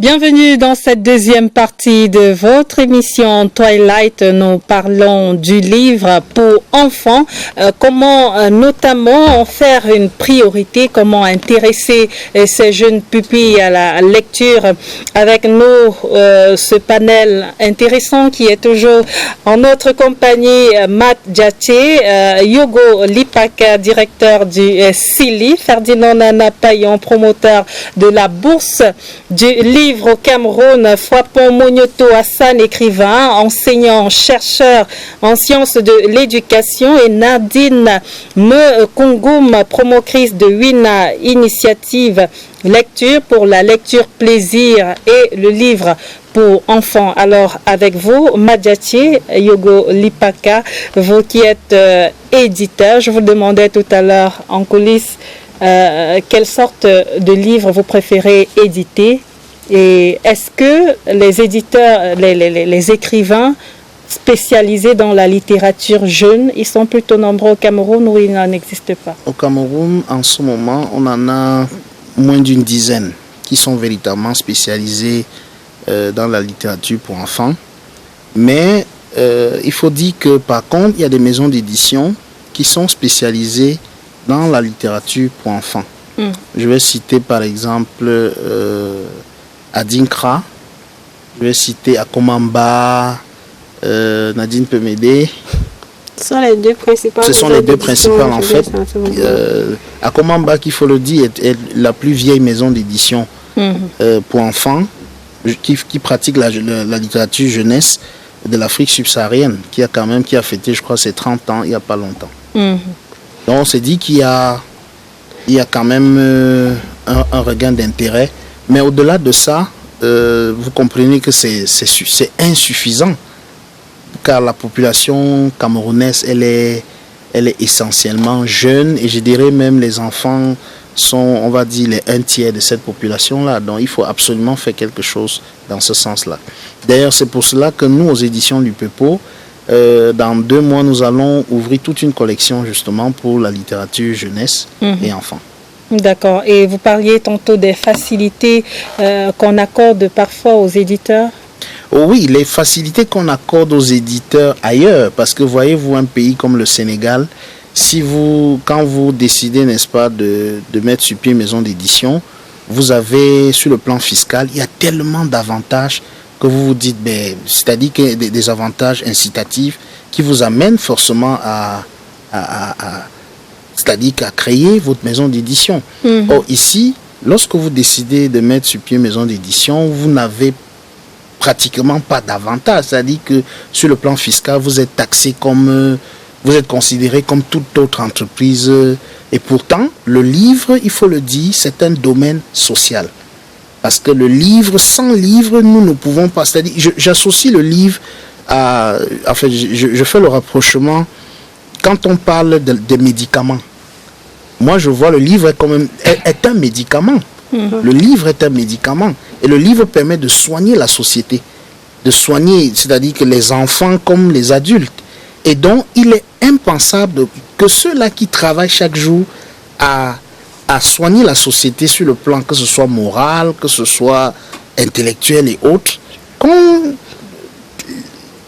Bienvenue dans cette deuxième partie de votre émission Twilight. Nous parlons du livre pour enfants. Comment notamment en faire une priorité, comment intéresser ces jeunes pupilles à la lecture. Avec nous, ce panel intéressant qui est toujours en notre compagnie, Matt Djatché, Yogo Lipaka, directeur du CILI, Ferdinand Nana Payan, promoteur de la bourse du livre au Cameroun, Fwapon Monyoto Hassan, écrivain, enseignant, chercheur en sciences de l'éducation, et Nadine Kongoum, promotrice de WINA Initiative Lecture pour la lecture plaisir et le livre pour enfants. Alors avec vous, Madjatché, Yogo Lipaka, vous qui êtes éditeur, je vous demandais tout à l'heure en coulisses quelle sorte de livre vous préférez éditer, et est-ce que les éditeurs, les écrivains spécialisés dans la littérature jeune, ils sont plutôt nombreux au Cameroun ou ils n'en existent pas? Au Cameroun, en ce moment, on en a moins d'une dizaine qui sont véritablement spécialisés dans la littérature pour enfants. Mais il faut dire que par contre, il y a des maisons d'édition qui sont spécialisées dans la littérature pour enfants. Je vais citer par exemple Adinkra, je vais citer Akomamba, Nadine peut m'aider. Ce sont les deux principales. Ce sont les deux principales en fait. Akomamba, qu'il faut le dire, est la plus vieille maison d'édition pour enfants qui pratique la littérature jeunesse de l'Afrique subsaharienne, qui a fêté, je crois, ses 30 ans il n'y a pas longtemps. Donc on s'est dit qu'il y a quand même un regain d'intérêt. Mais au-delà de ça, vous comprenez que c'est insuffisant, car la population camerounaise, elle est essentiellement jeune, et je dirais même les enfants sont, on va dire, les 1/3 de cette population-là. Donc il faut absolument faire quelque chose dans ce sens-là. D'ailleurs, c'est pour cela que nous, aux éditions du Pepo, dans 2 mois, nous allons ouvrir toute une collection justement pour la littérature jeunesse et enfants. D'accord. Et vous parliez tantôt des facilités qu'on accorde parfois aux éditeurs. Oui, les facilités qu'on accorde aux éditeurs ailleurs, parce que voyez-vous, un pays comme le Sénégal, quand vous décidez, n'est-ce pas, de mettre sur pied une maison d'édition, vous avez, sur le plan fiscal, il y a tellement d'avantages que vous vous dites, c'est-à-dire que des avantages incitatifs qui vous amènent forcément c'est-à-dire qu'à créer votre maison d'édition. Or ici, lorsque vous décidez de mettre sur pied une maison d'édition, vous n'avez pratiquement pas d'avantage. C'est-à-dire que sur le plan fiscal, vous êtes taxé vous êtes considéré comme toute autre entreprise. Et pourtant, le livre, il faut le dire, c'est un domaine social. Parce que le livre, sans livre, nous ne pouvons pas. C'est-à-dire, j'associe le livre à... Enfin, je fais le rapprochement. Quand on parle des médicaments, moi je vois le livre est un médicament. Le livre est un médicament. Et le livre permet de soigner la société. De soigner, c'est-à-dire que les enfants comme les adultes. Et donc, il est impensable que ceux-là qui travaillent chaque jour à soigner la société sur le plan, que ce soit moral, que ce soit intellectuel et autres,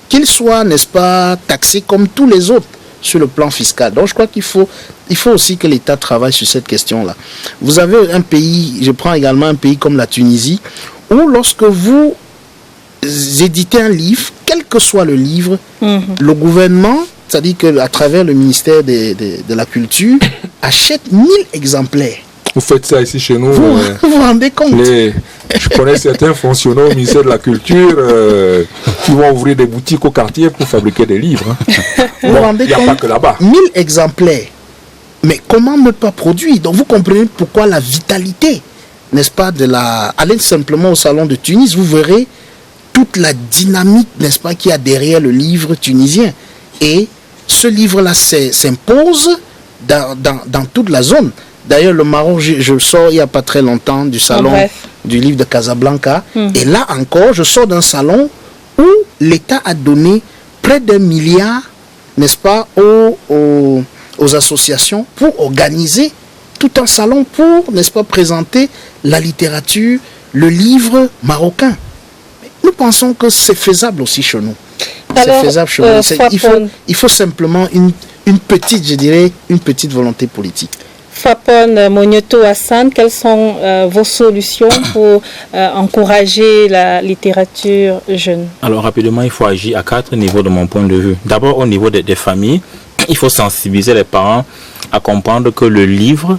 qu'ils soient, n'est-ce pas, taxés comme tous les autres sur le plan fiscal. Donc je crois qu'il faut aussi que l'État travaille sur cette question-là. Vous avez un pays, je prends également un pays comme la Tunisie, où lorsque vous éditez un livre, quel que soit le livre, le gouvernement, c'est-à-dire qu'à travers le ministère de la Culture, achète 1000 exemplaires. Vous faites ça ici chez nous. Vous vous rendez compte? Je connais certains fonctionnaires au ministère de la Culture qui vont ouvrir des boutiques au quartier pour fabriquer des livres. Vous vous rendez compte? Il n'y a pas que là-bas. 1000 exemplaires. Mais comment ne pas produire? Donc vous comprenez pourquoi la vitalité, n'est-ce pas, allez simplement au salon de Tunis, vous verrez toute la dynamique, n'est-ce pas, qu'il y a derrière le livre tunisien. Et ce livre-là s'impose dans toute la zone. D'ailleurs, le Maroc, je sors il n'y a pas très longtemps du salon du livre de Casablanca. Et là encore, je sors d'un salon où l'État a donné près d'1 milliard, n'est-ce pas, aux associations pour organiser tout un salon pour, n'est-ce pas, présenter la littérature le livre marocain. Nous pensons que c'est faisable aussi chez nous. C'est faisable chez nous. Il faut simplement une petite volonté politique. Fapon Mognoto Hassan, quelles sont vos solutions pour encourager la littérature jeune? Alors rapidement, il faut agir à 4 niveaux de mon point de vue. D'abord au niveau des familles, il faut sensibiliser les parents à comprendre que le livre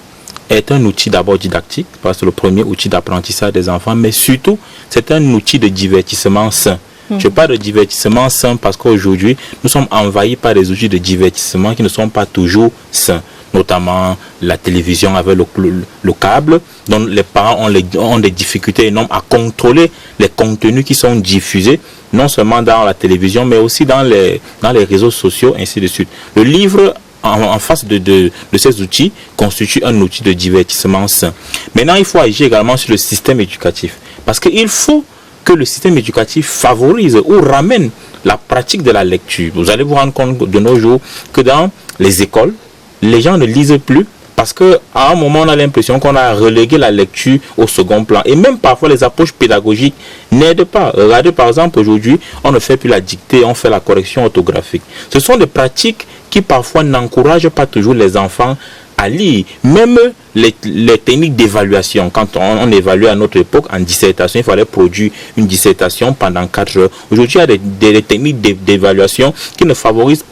est un outil d'abord didactique, parce que c'est le premier outil d'apprentissage des enfants, mais surtout c'est un outil de divertissement sain. Je parle de divertissement sain parce qu'aujourd'hui nous sommes envahis par des outils de divertissement qui ne sont pas toujours sains, notamment la télévision avec le câble, dont les parents ont des difficultés énormes à contrôler les contenus qui sont diffusés, non seulement dans la télévision, mais aussi dans les réseaux sociaux, ainsi de suite. Le livre, en face de ces outils, constitue un outil de divertissement sain. Maintenant, il faut agir également sur le système éducatif, parce qu'il faut que le système éducatif favorise ou ramène la pratique de la lecture. Vous allez vous rendre compte de nos jours que dans les écoles, les gens ne lisent plus parce qu'à un moment, on a l'impression qu'on a relégué la lecture au second plan. Et même parfois, les approches pédagogiques n'aident pas. Regardez, par exemple, aujourd'hui, on ne fait plus la dictée, on fait la correction orthographique. Ce sont des pratiques qui parfois n'encouragent pas toujours les enfants à lire. Même les techniques d'évaluation, quand on évaluait à notre époque en dissertation, il fallait produire une dissertation pendant 4 heures. Aujourd'hui, il y a des techniques d'évaluation qui ne favorisent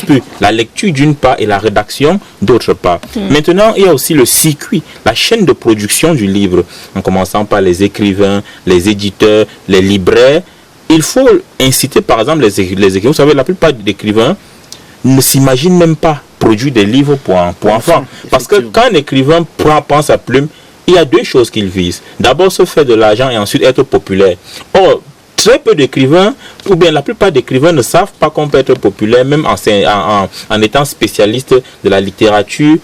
plus la lecture d'une part et la rédaction d'autre part. Maintenant, il y a aussi le circuit, la chaîne de production du livre, en commençant par les écrivains, les éditeurs, les libraires. Il faut inciter par exemple les écrivains. Vous savez, la plupart des écrivains ne s'imaginent même pas produire des livres pour enfants. Parce que quand un écrivain prend sa plume, il y a 2 choses qu'il vise. D'abord, se faire de l'argent et ensuite être populaire. Or, très peu d'écrivains, ou bien la plupart d'écrivains ne savent pas qu'on peut être populaire, même en étant spécialiste de la littérature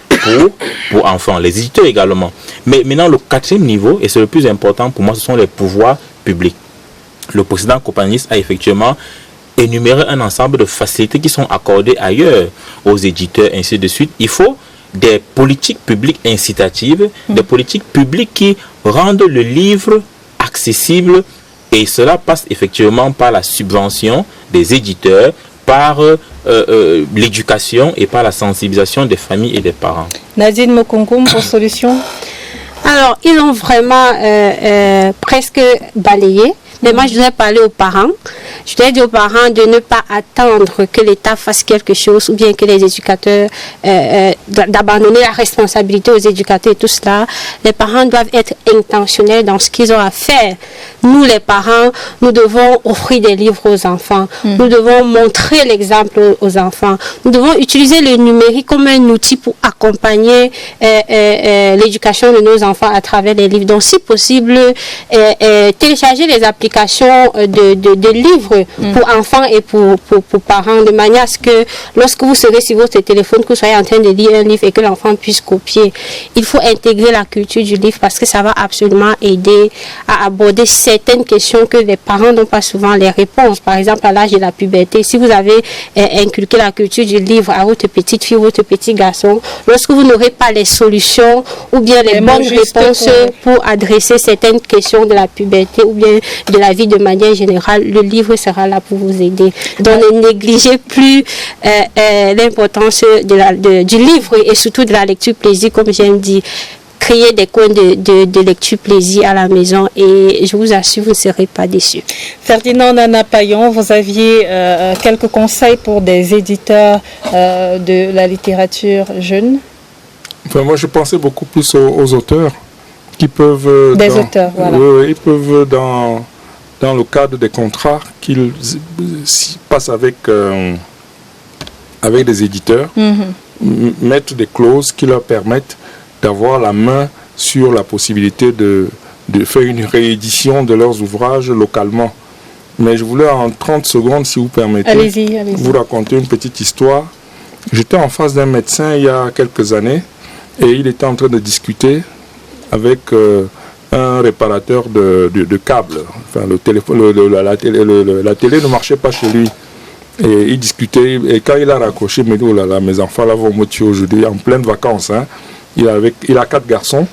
pour enfants, les éditeurs également. Mais maintenant, le 4e niveau, et c'est le plus important pour moi, ce sont les pouvoirs publics. Le président Kopanis a effectivement énuméré un ensemble de facilités qui sont accordées ailleurs aux éditeurs, ainsi de suite. Il faut des politiques publiques incitatives, des politiques publiques qui rendent le livre accessible. Et cela passe effectivement par la subvention des éditeurs, par l'éducation et par la sensibilisation des familles et des parents. Nadine Mokongoum, pour solution? Alors, ils l'ont vraiment presque balayé. Mais moi, je voudrais parler aux parents. Je voudrais dire aux parents de ne pas attendre que l'État fasse quelque chose ou bien que les éducateurs, d'abandonner la responsabilité aux éducateurs et tout cela. Les parents doivent être intentionnels dans ce qu'ils ont à faire. Nous, les parents, nous devons offrir des livres aux enfants. Nous devons montrer l'exemple aux enfants. Nous devons utiliser le numérique comme un outil pour accompagner l'éducation de nos enfants à travers les livres. Donc, si possible, télécharger les applications de livres pour enfants et pour parents, de manière à ce que lorsque vous serez sur votre téléphone, que vous soyez en train de lire un livre et que l'enfant puisse copier. Il faut intégrer la culture du livre parce que ça va absolument aider à aborder certaines questions que les parents n'ont pas souvent les réponses. Par exemple, à l'âge de la puberté, si vous avez inculqué la culture du livre à votre petite fille ou votre petit garçon, lorsque vous n'aurez pas les solutions ou bien les bonnes réponses pour adresser certaines questions de la puberté ou bien de la vie de manière générale, le livre sera là pour vous aider. Donc ne négligez plus l'importance du livre et surtout de la lecture plaisir, comme j'aime dire. Créer des coins de lecture plaisir à la maison et je vous assure, vous ne serez pas déçus. Ferdinand Nana Payon, vous aviez quelques conseils pour des éditeurs de la littérature jeune? Enfin, moi, je pensais beaucoup plus aux auteurs qui peuvent... auteurs, voilà. Ils peuvent, dans le cadre des contrats qu'ils passent avec des éditeurs, mettre des clauses qui leur permettent d'avoir la main sur la possibilité de faire une réédition de leurs ouvrages localement. Mais je voulais en 30 secondes, si vous permettez, allez-y. vous raconter une petite histoire. J'étais en face d'un médecin il y a quelques années et il était en train de discuter avec un réparateur de câbles. Enfin, la télé ne marchait pas chez lui. Et il discutait, et quand il a raccroché, il m'a dit, oh là là, mes enfants là vont me tuer aujourd'hui, en pleine vacances. Hein. Il a 4 garçons,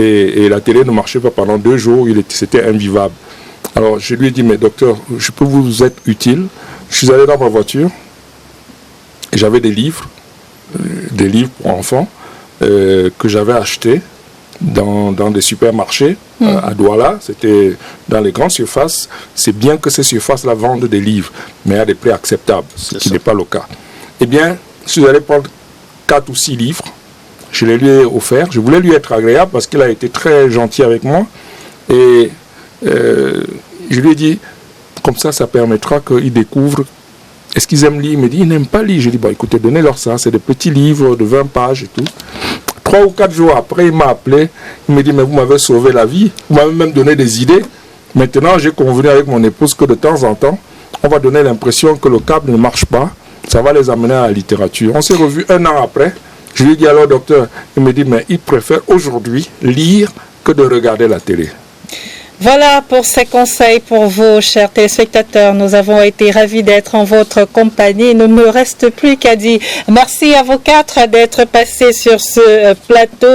Et la télé ne marchait pas pendant 2 jours, c'était invivable. Alors je lui ai dit, mais docteur, je peux vous être utile. Je suis allé dans ma voiture et j'avais des livres pour enfants que j'avais achetés dans des supermarchés à Douala. C'était dans les grandes surfaces. C'est bien que ces surfaces-là vendent des livres, mais à des prix acceptables, ce qui n'est pas le cas. Eh bien, je suis allé prendre 4 ou 6 livres. Je les lui ai offerts. Je voulais lui être agréable parce qu'il a été très gentil avec moi. Et je lui ai dit, comme ça permettra qu'ils découvrent. Est-ce qu'ils aiment lire? Il me dit, ils n'aiment pas lire. J'ai dit, bah, écoutez, donnez-leur ça. C'est des petits livres de 20 pages et tout. 3 ou 4 jours après, il m'a appelé. Il me dit, mais vous m'avez sauvé la vie. Vous m'avez même donné des idées. Maintenant, j'ai convenu avec mon épouse que de temps en temps, on va donner l'impression que le câble ne marche pas. Ça va les amener à la littérature. On s'est revus 1 an après. Je lui ai dit, alors docteur, il me dit, mais il préfère aujourd'hui lire que de regarder la télé. Voilà pour ces conseils pour vous, chers téléspectateurs. Nous avons été ravis d'être en votre compagnie. Il ne me reste plus qu'à dire merci à vous 4 d'être passés sur ce plateau.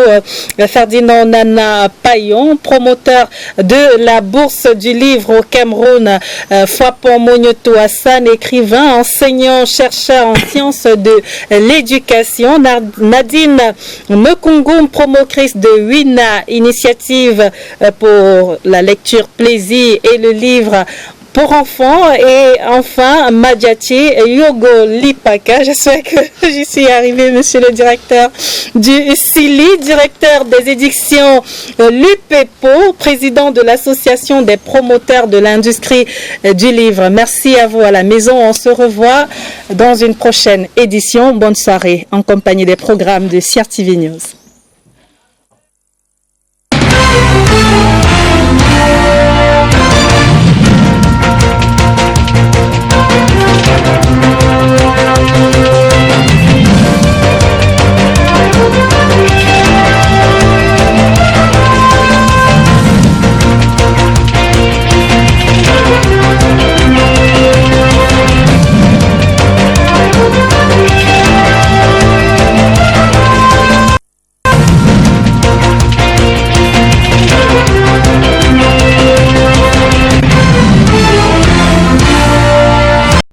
Ferdinand Nana Payon, promoteur de la bourse du livre au Cameroun. Fwapon Mognoto Hassan, écrivain, enseignant, chercheur en sciences de l'éducation. Nadine Mekungum, promotrice de WINA, initiative pour la lecture plaisir et le livre pour enfants. Et enfin, Madiati Yogo Lipaka. J'espère que j'y suis arrivé, monsieur le directeur du CILI, directeur des éditions l'UPEPO, président de l'association des promoteurs de l'industrie du livre. Merci à vous à la maison. On se revoit dans une prochaine édition. Bonne soirée en compagnie des programmes de CRTV News.